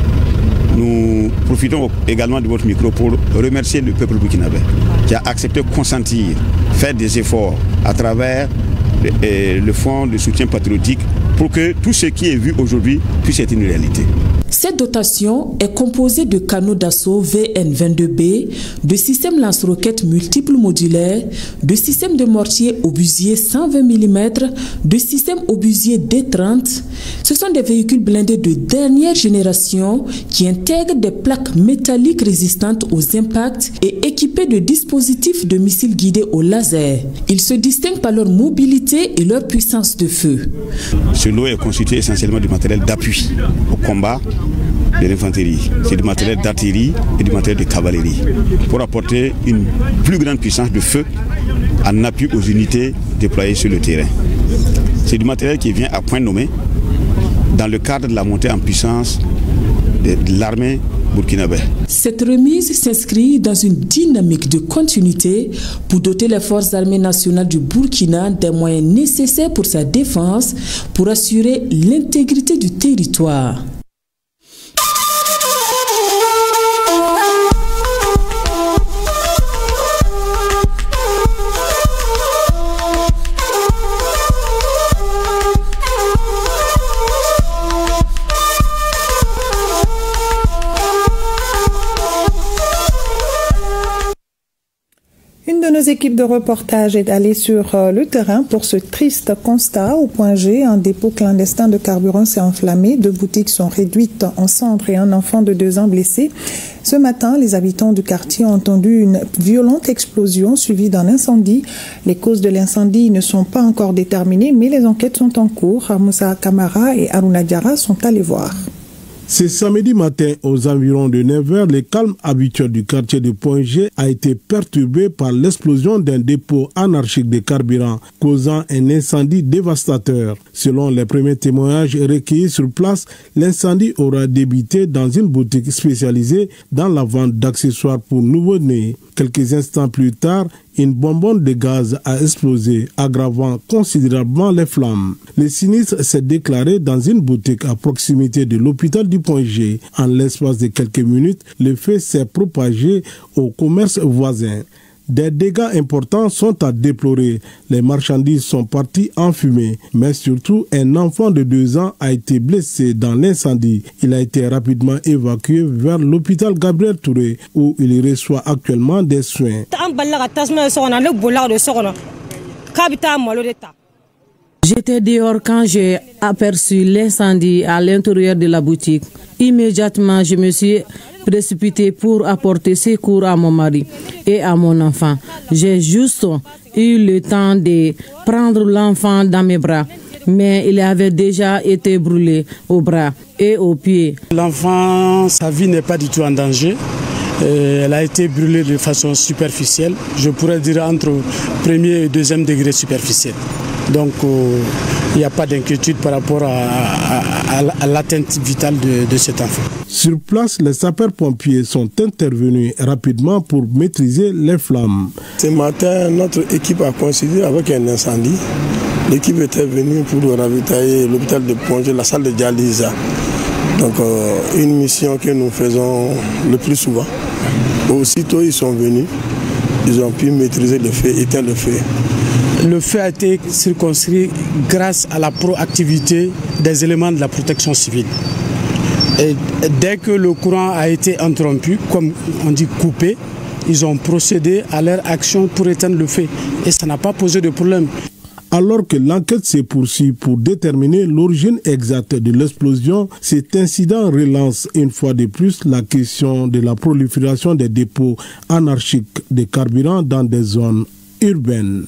Nous profitons également de votre micro pour remercier le peuple burkinabé qui a accepté de consentir, faire des efforts à travers le fonds de soutien patriotique pour que tout ce qui est vu aujourd'hui puisse être une réalité. Cette dotation est composée de canons d'assaut VN-22B, de systèmes lance-roquettes multiples modulaires, de systèmes de mortier obusier 120 mm, de systèmes obusier D30. Ce sont des véhicules blindés de dernière génération qui intègrent des plaques métalliques résistantes aux impacts et équipés de dispositifs de missiles guidés au laser. Ils se distinguent par leur mobilité et leur puissance de feu. Ce lot est constitué essentiellement du matériel d'appui au combat de l'infanterie. C'est du matériel d'artillerie et du matériel de cavalerie pour apporter une plus grande puissance de feu en appui aux unités déployées sur le terrain. C'est du matériel qui vient à point nommé dans le cadre de la montée en puissance de l'armée burkinabé. Cette remise s'inscrit dans une dynamique de continuité pour doter les forces armées nationales du Burkina des moyens nécessaires pour sa défense, pour assurer l'intégrité du territoire. Une de nos équipes de reportage est allée sur le terrain pour ce triste constat. Au point G, un dépôt clandestin de carburant s'est enflammé. 2 boutiques sont réduites en cendres et un enfant de 2 ans blessé. Ce matin, les habitants du quartier ont entendu une violente explosion suivie d'un incendie. Les causes de l'incendie ne sont pas encore déterminées, mais les enquêtes sont en cours. Moussa Kamara et Aruna Diara sont allés voir. Ce samedi matin, aux environs de 9h, le calme habituel du quartier de Point G a été perturbé par l'explosion d'un dépôt anarchique de carburant, causant un incendie dévastateur. Selon les premiers témoignages recueillis sur place, l'incendie aura débuté dans une boutique spécialisée dans la vente d'accessoires pour nouveau-nés. Quelques instants plus tard, une bonbonne de gaz a explosé, aggravant considérablement les flammes. Le sinistre s'est déclaré dans une boutique à proximité de l'hôpital du Point G. En l'espace de quelques minutes, le feu s'est propagé au commerce voisin. Des dégâts importants sont à déplorer. Les marchandises sont parties en fumée. Mais surtout, un enfant de 2 ans a été blessé dans l'incendie. Il a été rapidement évacué vers l'hôpital Gabriel Touré où il reçoit actuellement des soins. J'étais dehors quand j'ai aperçu l'incendie à l'intérieur de la boutique. Immédiatement, je me suis précipitée pour apporter secours à mon mari et à mon enfant. J'ai juste eu le temps de prendre l'enfant dans mes bras, mais il avait déjà été brûlé au bras et aux pieds. L'enfant, sa vie n'est pas du tout en danger. Elle a été brûlée de façon superficielle, je pourrais dire entre premier et deuxième degré superficiel. Donc il n'y a pas d'inquiétude par rapport à l'atteinte vitale de cet enfant. Sur place, les sapeurs-pompiers sont intervenus rapidement pour maîtriser les flammes. Ce matin, notre équipe a coïncidé avec un incendie. L'équipe était venue pour ravitailler l'hôpital de Pongé, la salle de dialyse. Donc une mission que nous faisons le plus souvent. Aussitôt ils sont venus, ils ont pu maîtriser le feu, éteindre le feu. Le feu a été circonscrit grâce à la proactivité des éléments de la protection civile. Et dès que le courant a été interrompu, comme on dit coupé, ils ont procédé à leur action pour éteindre le feu. Et ça n'a pas posé de problème. Alors que l'enquête se poursuit pour déterminer l'origine exacte de l'explosion, cet incident relance une fois de plus la question de la prolifération des dépôts anarchiques de carburant dans des zones urbaines.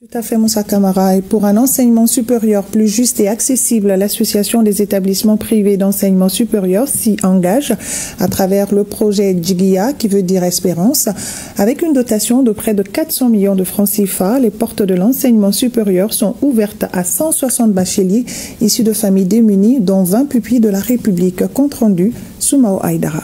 Tout à fait, Moussa Camara. Et pour un enseignement supérieur plus juste et accessible, l'association des établissements privés d'enseignement supérieur s'y engage à travers le projet Djiguia, qui veut dire espérance. Avec une dotation de près de 400 millions de francs CFA, les portes de l'enseignement supérieur sont ouvertes à 160 bacheliers issus de familles démunies, dont 20 pupilles de la République. Compte rendu, Soumao Aïdara.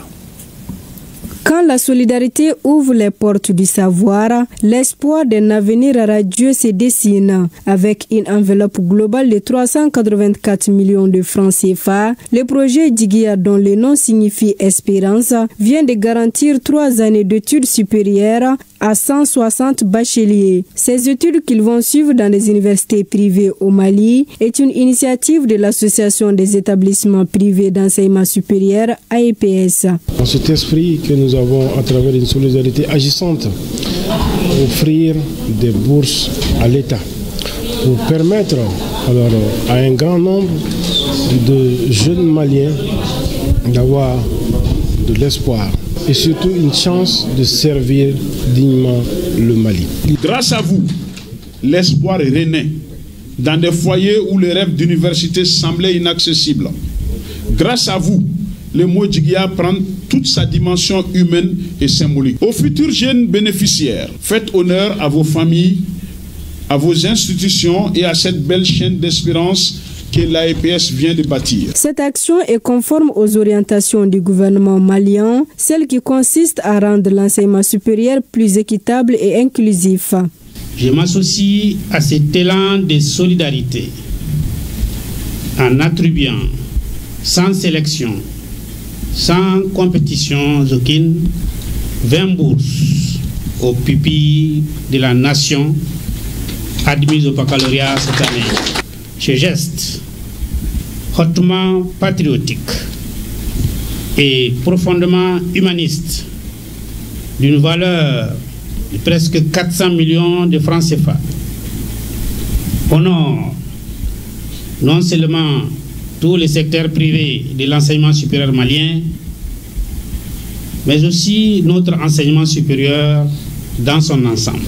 Quand la solidarité ouvre les portes du savoir, l'espoir d'un avenir radieux se dessine. Avec une enveloppe globale de 384 millions de francs CFA, le projet Djiguia, dont le nom signifie espérance, vient de garantir 3 années d'études supérieures à 160 bacheliers. Ces études qu'ils vont suivre dans les universités privées au Mali est une initiative de l'Association des établissements privés d'enseignement supérieur AEPS. Dans cet esprit que nous avons, à travers une solidarité agissante, offrir des bourses à l'État pour permettre à un grand nombre de jeunes Maliens d'avoir de l'espoir et surtout une chance de servir dignement le Mali. Grâce à vous, l'espoir est rené dans des foyers où les rêves d'université semblaient inaccessibles. Grâce à vous, le mot Djiguia prend toute sa dimension humaine et symbolique. Aux futurs jeunes bénéficiaires, faites honneur à vos familles, à vos institutions et à cette belle chaîne d'espérance que l'AEPS vient de bâtir. Cette action est conforme aux orientations du gouvernement malien, celle qui consiste à rendre l'enseignement supérieur plus équitable et inclusif. Je m'associe à cet élan de solidarité en attribuant sans sélection, sans compétition aucune, 20 bourses aux pupilles de la nation admises au baccalauréat cette année. Ce geste hautement patriotique et profondément humaniste, d'une valeur de presque 400 millions de francs CFA, honore non seulement tous les secteurs privés de l'enseignement supérieur malien, mais aussi notre enseignement supérieur dans son ensemble.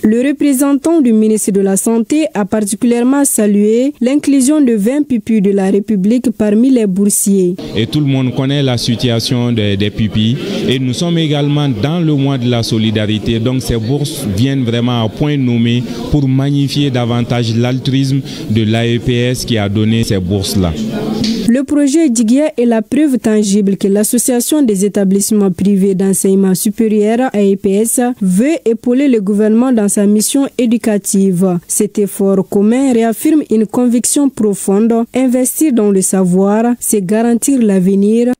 Le représentant du ministre de la Santé a particulièrement salué l'inclusion de 20 pupilles de la République parmi les boursiers. Et tout le monde connaît la situation des pupilles. Et nous sommes également dans le mois de la solidarité. Donc ces bourses viennent vraiment à point nommé pour magnifier davantage l'altruisme de l'AEPS qui a donné ces bourses-là. Le projet Djiguia est la preuve tangible que l'Association des établissements privés d'enseignement supérieur AEPS veut épauler le gouvernement dans sa mission éducative. Cet effort commun réaffirme une conviction profonde: investir dans le savoir, c'est garantir l'avenir.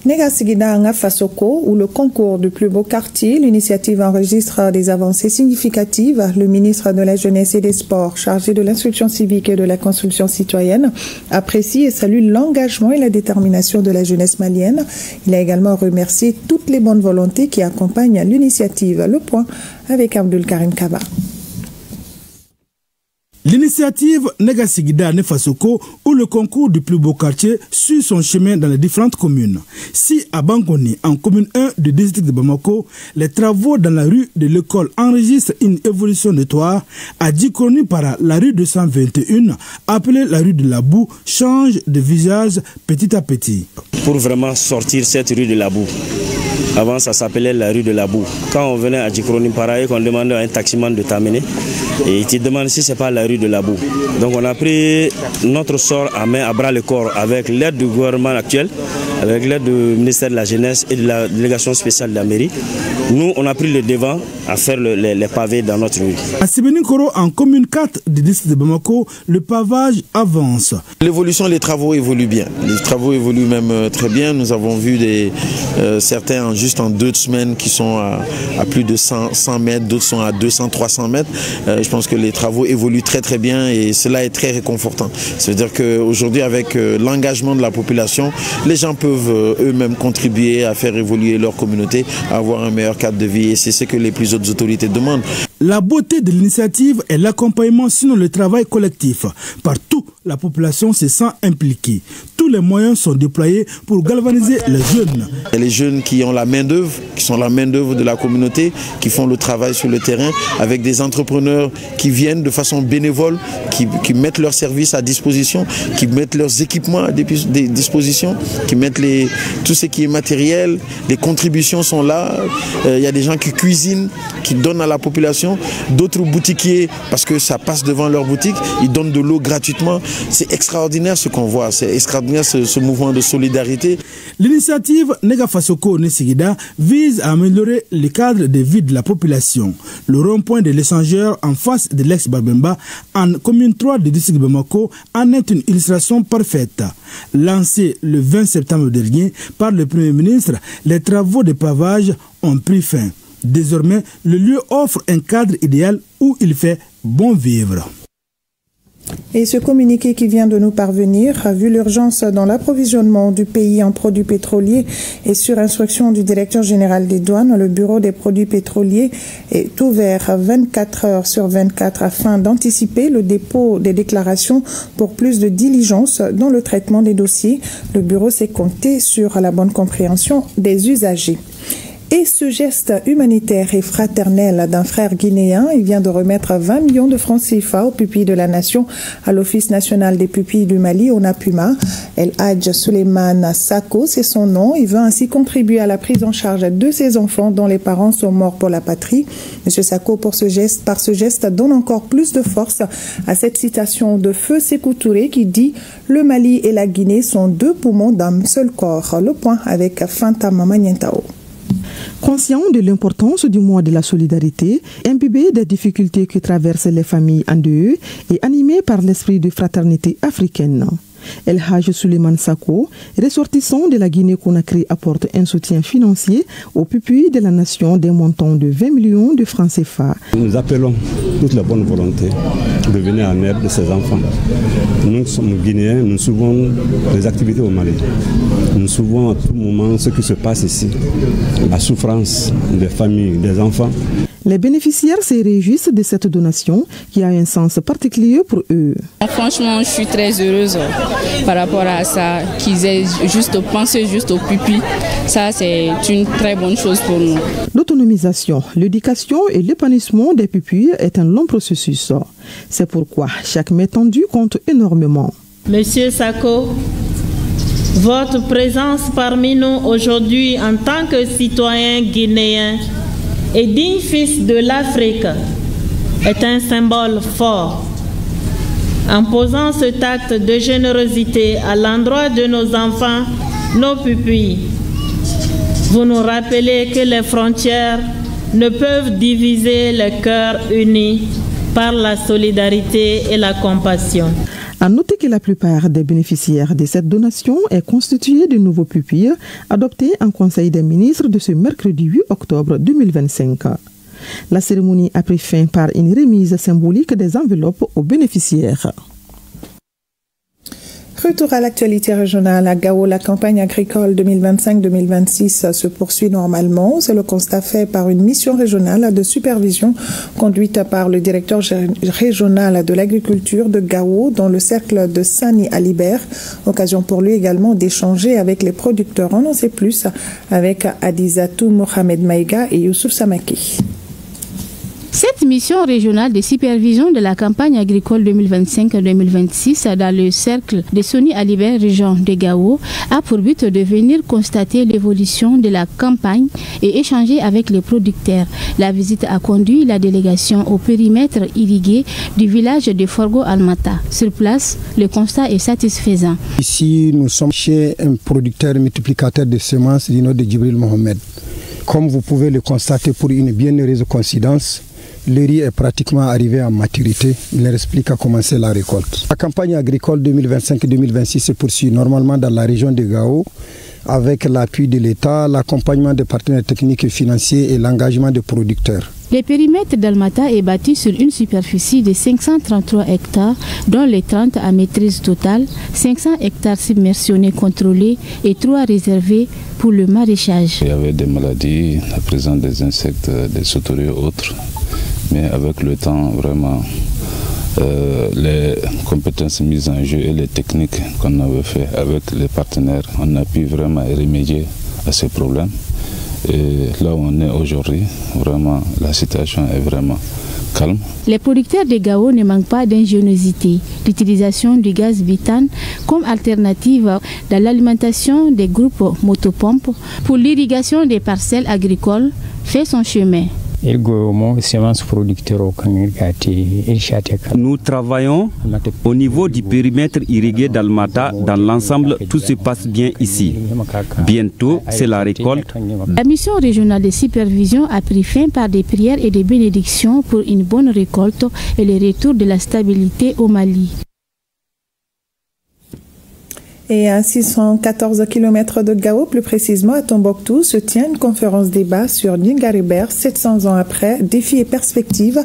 Negasigida Ngafasoko, ou le concours du plus beau quartier, l'initiative enregistre des avancées significatives. Le ministre de la Jeunesse et des Sports, chargé de l'instruction civique et de la construction citoyenne, apprécie et salue l'engagement et la détermination de la jeunesse malienne. Il a également remercié toutes les bonnes volontés qui accompagnent l'initiative. Le point avec Abdul Karim Kaba. L'initiative Negasigida Nefasoko, ou le concours du plus beau quartier, suit son chemin dans les différentes communes. Si à Bangoni, en commune 1 du district de Bamako, les travaux dans la rue de l'école enregistrent une évolution notoire, à Djikoni par la rue 221, appelée la rue de la Boue, change de visage petit à petit. pour vraiment sortir cette rue de la boue. Avant, ça s'appelait la rue de la boue. Quand on venait à Djikronim Paraï, qu'on demandait à un taximan de t'amener, et il te demande si ce n'est pas la rue de la boue. Donc on a pris notre sort à main, à bras le corps, avec l'aide du gouvernement actuel, avec l'aide du ministère de la Jeunesse et de la délégation spéciale de la mairie. Nous, on a pris le devant à faire les pavés dans notre rue. À Sébéni-Koro, en commune 4 du district de Bamako, le pavage avance. L'évolution, les travaux évoluent bien. Les travaux évoluent même très bien. Nous avons vu certains juste en 2 semaines qui sont à plus de 100 mètres, d'autres sont à 200, 300 mètres. Je pense que les travaux évoluent très très bien et cela est très réconfortant. C'est-à-dire qu'aujourd'hui, avec l'engagement de la population, les gens peuvent eux-mêmes contribuer à faire évoluer leur communauté, à avoir un meilleur cadre de vie et c'est ce que les plus hautes autorités demandent. La beauté de l'initiative est l'accompagnement, sinon le travail collectif. Partout, la population se sent impliquée. Tous les moyens sont déployés pour galvaniser les jeunes. Et les jeunes qui ont la main-d'œuvre, qui sont la main-d'œuvre de la communauté, qui font le travail sur le terrain, avec des entrepreneurs qui viennent de façon bénévole, qui mettent leurs services à disposition, qui mettent leurs équipements à disposition, qui mettent tout ce qui est matériel. Les contributions sont là. Il y a des gens qui cuisinent, qui donnent à la population. D'autres boutiquiers, parce que ça passe devant leur boutique, ils donnent de l'eau gratuitement. C'est extraordinaire ce qu'on voit, c'est extraordinaire ce mouvement de solidarité. L'initiative Nega Fasoko Nesigida vise à améliorer le cadre de vie de la population. Le rond-point de l'échangeur en face de l'ex-Babemba, en commune 3 du district de Bamako, en est une illustration parfaite. Lancé le 20 septembre dernier par le Premier ministre, les travaux de pavage ont pris fin. Désormais, le lieu offre un cadre idéal où il fait bon vivre. Et ce communiqué qui vient de nous parvenir, vu l'urgence dans l'approvisionnement du pays en produits pétroliers et sur instruction du directeur général des douanes, le bureau des produits pétroliers est ouvert 24 heures sur 24 afin d'anticiper le dépôt des déclarations pour plus de diligence dans le traitement des dossiers. Le bureau s'est compté sur la bonne compréhension des usagers. Et ce geste humanitaire et fraternel d'un frère guinéen, il vient de remettre 20 millions de francs CFA aux pupilles de la nation à l'Office national des pupilles du Mali, ONAPUMA. El Hadj Suleiman Sako, c'est son nom. Il veut ainsi contribuer à la prise en charge de ses enfants dont les parents sont morts pour la patrie. Monsieur Sako, par ce geste, donne encore plus de force à cette citation de Feu Sékou Touré qui dit « Le Mali et la Guinée sont 2 poumons d'un seul corps ». Le point avec Fanta Mamanientao. Conscient de l'importance du mois de la solidarité, imbibé des difficultés que traversent les familles endeuillées et animé par l'esprit de fraternité africaine, El Hadj Suleiman Sako, ressortissant de la Guinée-Conakry, apporte un soutien financier aux pupilles de la nation des montants de 20 millions de francs CFA. Nous appelons toute la bonne volonté de venir en aide de ces enfants. Nous sommes Guinéens, nous suivons les activités au Mali. Nous suivons à tout moment ce qui se passe ici, la souffrance des familles, des enfants. Les bénéficiaires se réjouissent de cette donation qui a un sens particulier pour eux. Franchement, je suis très heureuse par rapport à ça, qu'ils aient juste pensé juste aux pupilles. Ça, c'est une très bonne chose pour nous. L'autonomisation, l'éducation et l'épanouissement des pupilles est un long processus. C'est pourquoi chaque main tendue compte énormément. Monsieur Sako, votre présence parmi nous aujourd'hui en tant que citoyen guinéen et digne fils de l'Afrique est un symbole fort. En posant cet acte de générosité à l'endroit de nos enfants, nos pupilles, vous nous rappelez que les frontières ne peuvent diviser les cœurs unis par la solidarité et la compassion. À noter que la plupart des bénéficiaires de cette donation est constituée de nouveaux pupilles adoptés en Conseil des ministres de ce mercredi 8 octobre 2025. La cérémonie a pris fin par une remise symbolique des enveloppes aux bénéficiaires. Retour à l'actualité régionale. À Gao, la campagne agricole 2025-2026 se poursuit normalement. C'est le constat fait par une mission régionale de supervision conduite par le directeur régional de l'agriculture de Gao dans le cercle de Sani Alibert. Occasion pour lui également d'échanger avec les producteurs. On en sait plus avec Adizatou Mohamed Maïga et Youssouf Samaki. Cette Cette mission régionale de supervision de la campagne agricole 2025-2026 dans le cercle de Soni Alibert, région de Gao, a pour but de venir constater l'évolution de la campagne et échanger avec les producteurs. La visite a conduit la délégation au périmètre irrigué du village de Forgo-Almata. Sur place, le constat est satisfaisant. Ici, nous sommes chez un producteur multiplicateur de semences du nom de Djibril Mohamed. Comme vous pouvez le constater pour une bienheureuse coïncidence, le riz est pratiquement arrivé à maturité. Il ne reste plus qu'à commencer la récolte. La campagne agricole 2025-2026 se poursuit normalement dans la région de Gao avec l'appui de l'État, l'accompagnement des partenaires techniques et financiers et l'engagement des producteurs. Le périmètre d'Almata est bâti sur une superficie de 533 hectares, dont les 30 à maîtrise totale, 500 hectares submersionnés contrôlés et 3 réservés pour le maraîchage. Il y avait des maladies, la présence des insectes, des sauterelles et autres, mais avec le temps, vraiment, les compétences mises en jeu et les techniques qu'on avait fait avec les partenaires, on a pu vraiment remédier à ces problèmes. Et là où on est aujourd'hui, vraiment, la situation est vraiment calme. Les producteurs de Gao ne manquent pas d'ingéniosité. L'utilisation du gaz butane comme alternative dans l'alimentation des groupes motopompes pour l'irrigation des parcelles agricoles fait son chemin. Nous travaillons au niveau du périmètre irrigué d'Almata. Dans l'ensemble, tout se passe bien ici. Bientôt, c'est la récolte. La mission régionale de supervision a pris fin par des prières et des bénédictions pour une bonne récolte et le retour de la stabilité au Mali. Et à 614 km de Gao, plus précisément à Tombouctou, se tient une conférence débat sur Djingaribert, 700 ans après, défis et perspectives,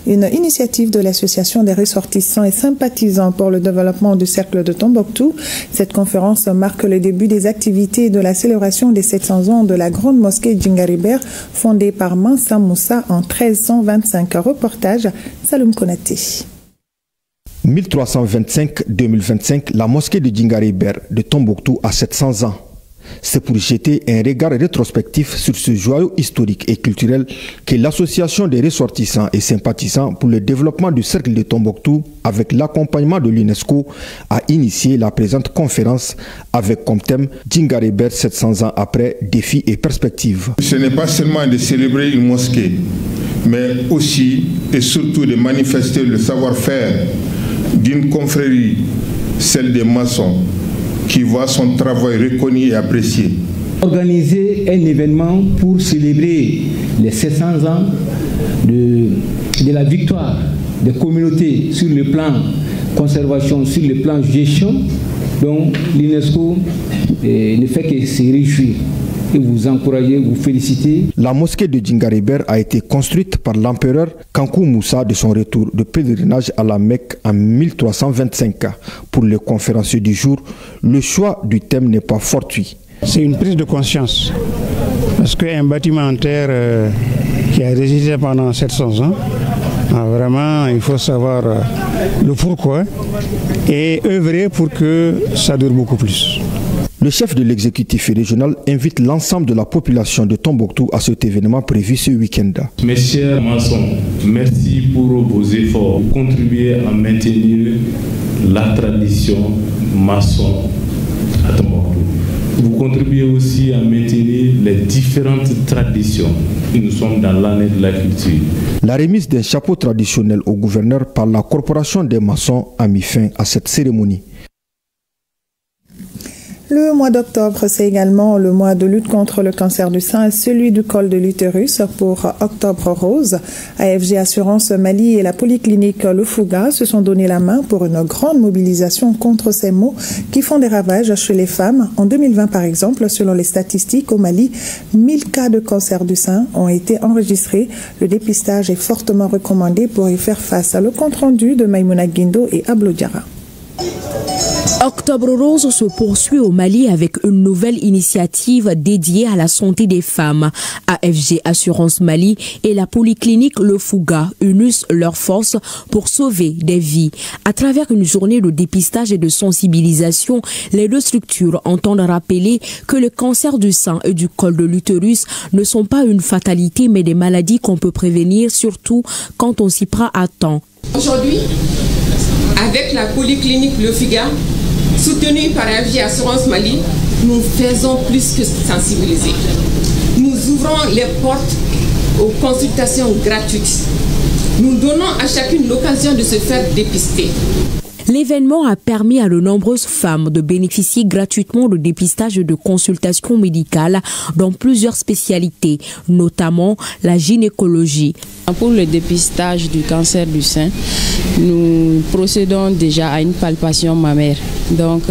une initiative de l'association des ressortissants et sympathisants pour le développement du cercle de Tombouctou. Cette conférence marque le début des activités de la célébration des 700 ans de la grande mosquée Djingaribert, fondée par Mansa Moussa en 1325. Reportage, Saloum Konaté. 1325-2025, la mosquée de Djingaribert de Tombouctou a 700 ans. C'est pour jeter un regard rétrospectif sur ce joyau historique et culturel que l'association des ressortissants et sympathisants pour le développement du cercle de Tombouctou, avec l'accompagnement de l'UNESCO, a initié la présente conférence avec comme thème Djingaribert 700 ans après, défis et perspectives. Ce n'est pas seulement de célébrer une mosquée, mais aussi et surtout de manifester le savoir-faire d'une confrérie, celle des maçons, qui voit son travail reconnu et apprécié. Organiser un événement pour célébrer les 700 ans de la victoire des communautés sur le plan conservation, sur le plan gestion, dont l'UNESCO ne fait que se réjouir et vous encourager, vous féliciter. La mosquée de Djingaribert a été construite par l'empereur Kankou Moussa de son retour de pèlerinage à la Mecque en 1325. Pour les conférenciers du jour, le choix du thème n'est pas fortuit. C'est une prise de conscience, parce qu'un bâtiment en terre qui a résisté pendant 700 ans, vraiment il faut savoir le pourquoi et œuvrer pour que ça dure beaucoup plus. Le chef de l'exécutif régional invite l'ensemble de la population de Tombouctou à cet événement prévu ce week-end. Mes chers maçons, merci pour vos efforts. Vous contribuez à maintenir la tradition maçon à Tombouctou. Vous contribuez aussi à maintenir les différentes traditions. Nous sommes dans l'année de la culture. La remise d'un chapeau traditionnel au gouverneur par la corporation des maçons a mis fin à cette cérémonie. Le mois d'octobre, c'est également le mois de lutte contre le cancer du sein et celui du col de l'utérus pour Octobre Rose. AFG Assurance Mali et la polyclinique Le Fouga se sont donné la main pour une grande mobilisation contre ces maux qui font des ravages chez les femmes. En 2020, par exemple, selon les statistiques au Mali, 1000 cas de cancer du sein ont été enregistrés. Le dépistage est fortement recommandé pour y faire face. Le compte rendu de Maïmouna Guindo et Ablo Diarra. Octobre Rose se poursuit au Mali avec une nouvelle initiative dédiée à la santé des femmes. AFG Assurance Mali et la polyclinique Le Fouga unissent leurs forces pour sauver des vies. À travers une journée de dépistage et de sensibilisation, les deux structures entendent rappeler que le cancer du sein et du col de l'utérus ne sont pas une fatalité mais des maladies qu'on peut prévenir, surtout quand on s'y prend à temps. Aujourd'hui, avec la polyclinique Le Fouga, soutenue par AFG Assurance Mali, nous faisons plus que sensibiliser. Nous ouvrons les portes aux consultations gratuites. Nous donnons à chacune l'occasion de se faire dépister. L'événement a permis à de nombreuses femmes de bénéficier gratuitement de dépistage et de consultations médicales dans plusieurs spécialités, notamment la gynécologie. Pour le dépistage du cancer du sein, nous procédons déjà à une palpation mammaire. Donc,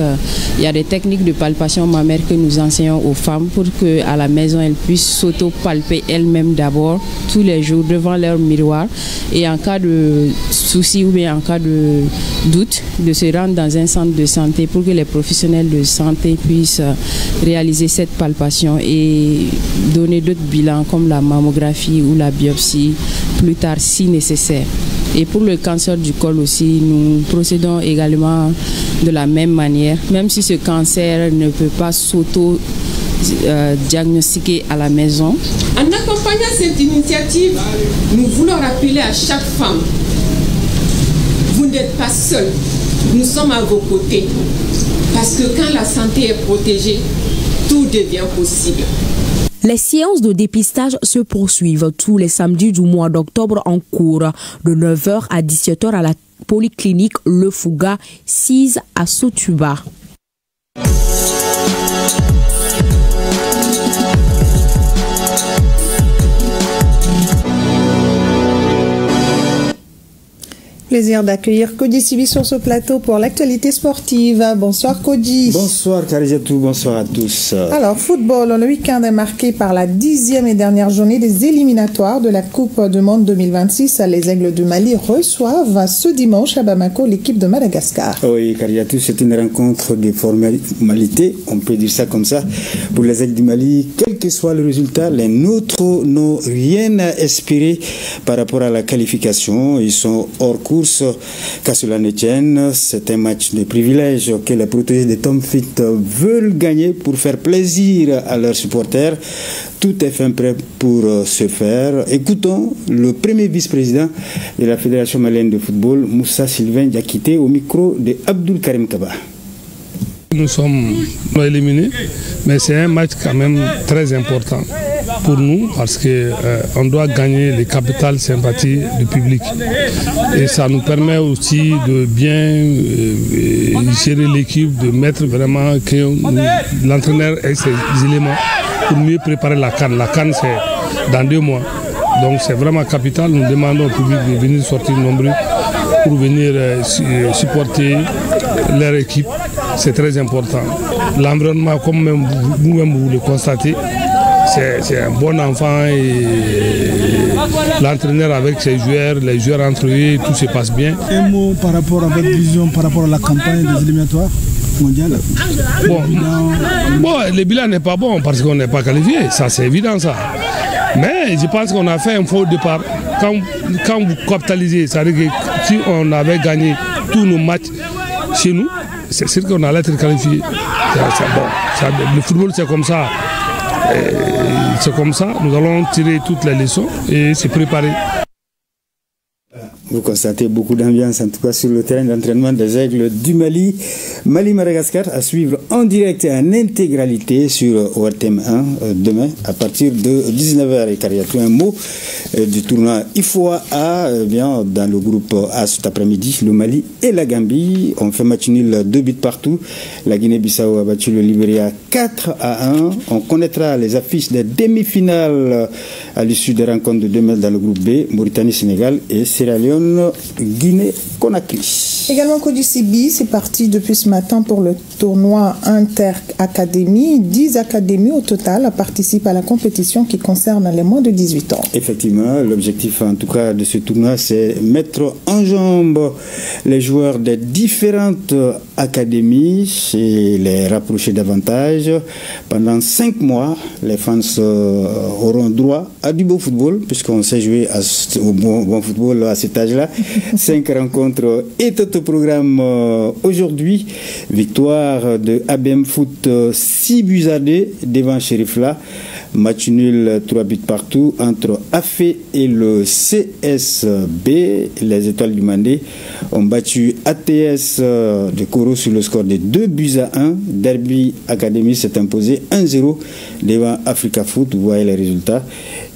il y a des techniques de palpation mammaire que nous enseignons aux femmes pour qu'à la maison, elles puissent s'auto-palper elles-mêmes d'abord, tous les jours, devant leur miroir. Et en cas de souci ou bien en cas de doute, de se rendre dans un centre de santé pour que les professionnels de santé puissent réaliser cette palpation et donner d'autres bilans comme la mammographie ou la biopsie plus tard si nécessaire. Et pour le cancer du col aussi, nous procédons également de la même manière, même si ce cancer ne peut pas s'auto-diagnostiquer à la maison. En accompagnant cette initiative, nous voulons rappeler à chaque femme, vous n'êtes pas seul, nous sommes à vos côtés. Parce que quand la santé est protégée, tout devient possible. Les séances de dépistage se poursuivent tous les samedis du mois d'octobre en cours, de 9h à 17h à la polyclinique Le Fouga, 6 à Sotuba. Plaisir d'accueillir Kodi Sibi sur ce plateau pour l'actualité sportive. Bonsoir Kodi. Bonsoir Karijatou, bonsoir à tous. Alors, football, le week-end est marqué par la 10e et dernière journée des éliminatoires de la Coupe du Monde 2026. Les Aigles du Mali reçoivent ce dimanche à Bamako l'équipe de Madagascar. Oui Karijatou, c'est une rencontre de formalité, on peut dire ça comme ça. Pour les Aigles du Mali, quel que soit le résultat, les nôtres n'ont rien à espérer par rapport à la qualification. Ils sont hors cours. Qu'à cela ne tienne, c'est un match de privilège que les protégés de Tom Fit veulent gagner pour faire plaisir à leurs supporters. Tout est fin prêt pour se faire. Écoutons le premier vice-président de la Fédération malienne de football, Moussa Sylvain Diakité, au micro de Abdul Karim Kaba. Nous sommes éliminés, mais c'est un match quand même très important pour nous parce qu'on doit gagner les capitales sympathies du public. Et ça nous permet aussi de bien gérer l'équipe, de mettre vraiment que l'entraîneur ait ses éléments pour mieux préparer la CAN. La CAN, c'est dans 2 mois. Donc c'est vraiment capital. Nous demandons au public de venir sortir nombreux pour venir supporter leur équipe. C'est très important. L'environnement, comme vous-même vous le constatez, c'est un bon enfant et l'entraîneur avec ses joueurs, les joueurs entre eux, tout se passe bien. Un mot par rapport à votre vision, par rapport à la campagne des éliminatoires mondiales. Bon, le bilan n'est pas bon parce qu'on n'est pas qualifié, ça c'est évident ça. Mais je pense qu'on a fait un faux départ. Quand vous capitalisez, c'est-à-dire que si on avait gagné tous nos matchs chez nous, c'est sûr qu'on allait être qualifié. Le football c'est comme ça. C'est comme ça, nous allons tirer toutes les leçons et se préparer. Vous constatez beaucoup d'ambiance, en tout cas sur le terrain d'entraînement des Aigles du Mali. Mali-Madagascar à suivre en direct et en intégralité sur ORTM 1 demain à partir de 19h. Et Kariatou, un mot du tournoi IFOA A, bien, dans le groupe A cet après-midi, le Mali et la Gambie ont fait match nul 2 buts partout. La Guinée-Bissau a battu le Libéria 4-1. On connaîtra les affiches des demi-finales à l'issue des rencontres de demain dans le groupe B, Mauritanie-Sénégal et Sierra Leone. Guinée-Conakry. Également Kodi Sibi, c'est parti depuis ce matin pour le tournoi Inter-Académie. 10 académies au total participent à la compétition qui concerne les moins de 18 ans. Effectivement, l'objectif en tout cas de ce tournoi, c'est mettre en jambe les joueurs des différentes Academy et les rapprocher davantage. Pendant 5 mois, les fans auront droit à du beau football, puisqu'on sait jouer au bon football à cet âge-là. 5 rencontres est au programme aujourd'hui. Victoire de ABM Foot 6-2 devant Shérifla. Match nul 3 buts partout entre AFE et le CSB. Les Étoiles du Mandé ont battu ATS de Koro sur le score de 2-1. Derby Academy s'est imposé 1-0 devant Africa Foot. Vous voyez les résultats.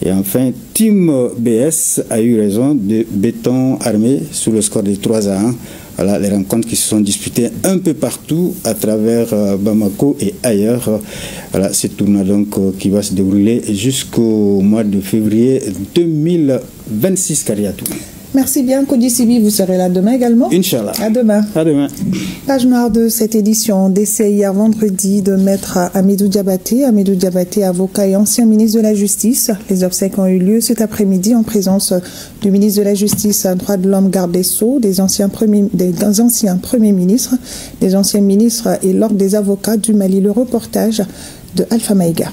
Et enfin, Team BS a eu raison de Béton Armé sur le score de 3-1. Voilà les rencontres qui se sont disputées un peu partout à travers Bamako et ailleurs. Voilà ce tournoi donc qui va se dérouler jusqu'au mois de février 2026. Kariatou. Merci bien, Kodi Sibi. Vous serez là demain également. Inch'Allah. À demain. À demain. Page noire de cette édition. Décès hier vendredi de maître Hamidou Diabaté. Hamidou Diabaté, avocat et ancien ministre de la Justice. Les obsèques ont eu lieu cet après-midi en présence du ministre de la Justice, droits de l'homme, garde des Sceaux, des anciens premiers ministres, des anciens ministres et l'ordre des avocats du Mali. Le reportage de Alpha Maïga.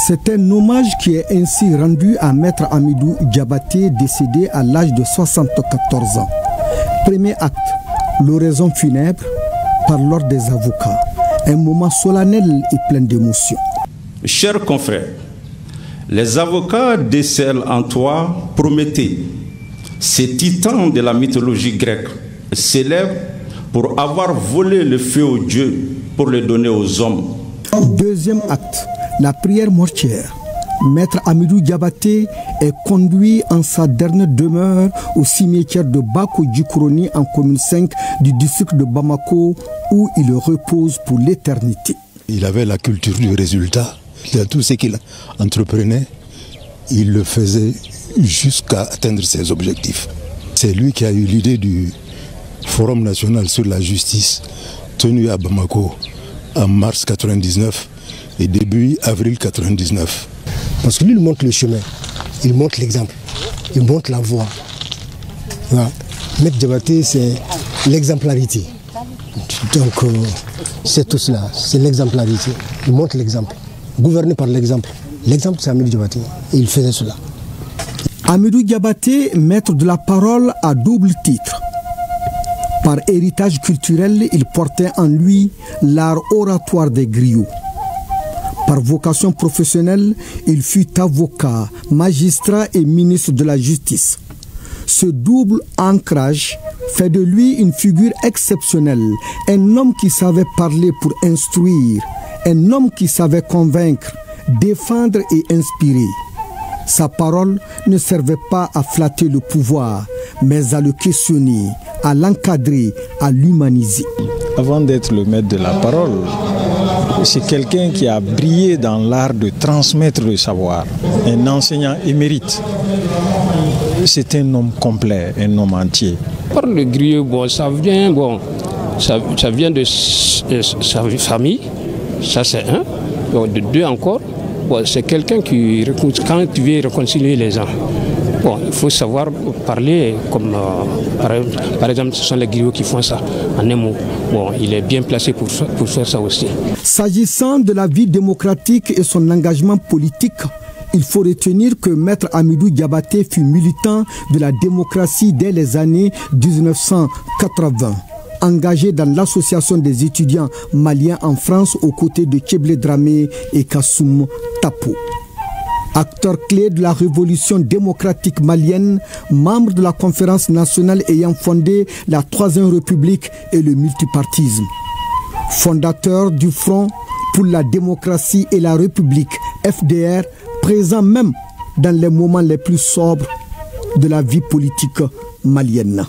C'est un hommage qui est ainsi rendu à Maître Hamidou Diabaté, décédé à l'âge de 74 ans. Premier acte, l'oraison funèbre par l'ordre des avocats. Un moment solennel et plein d'émotion. Chers confrères, les avocats décèlent en toi Prométhée, ces titans de la mythologie grecque, célèbres pour avoir volé le feu aux dieux pour le donner aux hommes. Deuxième acte, la prière mortuaire. Maître Hamidou Diabaté est conduit en sa dernière demeure au cimetière de Bako-Djikroni en commune 5 du district de Bamako où il repose pour l'éternité. Il avait la culture du résultat. Tout ce qu'il entreprenait, il le faisait jusqu'à atteindre ses objectifs. C'est lui qui a eu l'idée du Forum national sur la justice tenu à Bamako en mars 1999 et début avril 1999. Parce que lui, il montre le chemin, il montre l'exemple, il montre la voie. Voilà. Maître Diabaté, c'est l'exemplarité. Donc, c'est tout cela, c'est l'exemplarité. Il montre l'exemple, gouverné par l'exemple. L'exemple, c'est Hamidou Diabaté, et il faisait cela. Hamidou Diabaté, maître de la parole à double titre. Par héritage culturel, il portait en lui l'art oratoire des griots. Par vocation professionnelle, il fut avocat, magistrat et ministre de la Justice. Ce double ancrage fait de lui une figure exceptionnelle, un homme qui savait parler pour instruire, un homme qui savait convaincre, défendre et inspirer. Sa parole ne servait pas à flatter le pouvoir, mais à le questionner, à l'encadrer, à l'humaniser. Avant d'être le maître de la parole, c'est quelqu'un qui a brillé dans l'art de transmettre le savoir, un enseignant émérite. C'est un homme complet, un homme entier. Par le griot, ça vient de sa famille, ça c'est un. Bon, de deux encore, c'est quelqu'un qui, quand tu veux réconcilier les gens, il faut savoir parler comme, par exemple, ce sont les griots qui font ça en un mot. Il est bien placé pour faire ça aussi. S'agissant de la vie démocratique et son engagement politique, il faut retenir que Maître Hamidou Diabaté fut militant de la démocratie dès les années 1980. Engagé dans l'association des étudiants maliens en France aux côtés de Tcheblé Dramé et Kassoum Tapo. Acteur clé de la révolution démocratique malienne, membre de la conférence nationale ayant fondé la Troisième République et le multipartisme. Fondateur du Front pour la démocratie et la République, FDR, présent même dans les moments les plus sobres de la vie politique malienne.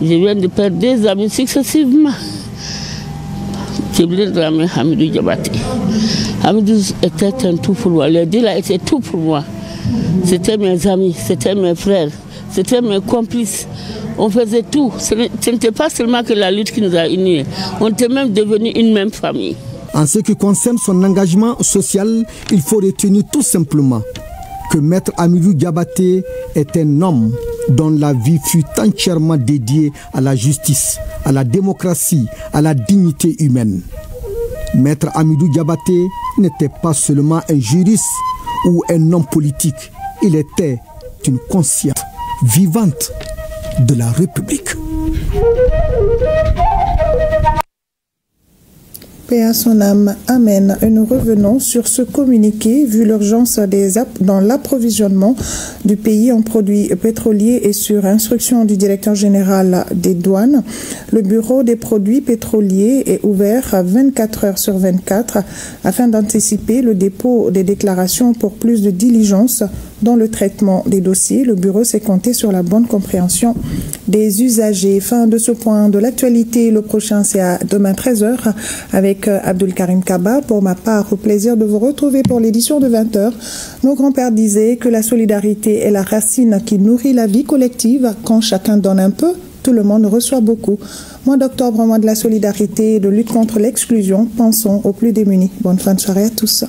Je viens de perdre des amis successivement. Tcheblé Dramé, Hamidou Diabaté. Hamidou était un tout pour moi. Les deux là étaient tout pour moi. C'était mes amis, c'était mes frères, c'était mes complices. On faisait tout. Ce n'était pas seulement que la lutte qui nous a unis. On était même devenus une même famille. En ce qui concerne son engagement social, il faut retenir tout simplement que Maître Hamidou Diabaté est un homme dont la vie fut entièrement dédiée à la justice, à la démocratie, à la dignité humaine. Maître Hamidou Diabaté n'était pas seulement un juriste ou un homme politique, il était une conscience vivante de la République. Paix à son âme, amen. Et nous revenons sur ce communiqué vu l'urgence dans l'approvisionnement du pays en produits pétroliers et sur instruction du directeur général des douanes. Le bureau des produits pétroliers est ouvert 24 heures sur 24 afin d'anticiper le dépôt des déclarations pour plus de diligence dans le traitement des dossiers. Le bureau s'est compté sur la bonne compréhension des usagers. Fin de ce point de l'actualité. Le prochain, c'est à demain 13h avec Abdul Karim Kaba. Pour ma part, au plaisir de vous retrouver pour l'édition de 20h. Nos grands-pères disaient que la solidarité est la racine qui nourrit la vie collective. Quand chacun donne un peu, tout le monde reçoit beaucoup. Mois d'octobre, mois de la solidarité et de lutte contre l'exclusion. Pensons aux plus démunis. Bonne fin de soirée à tous.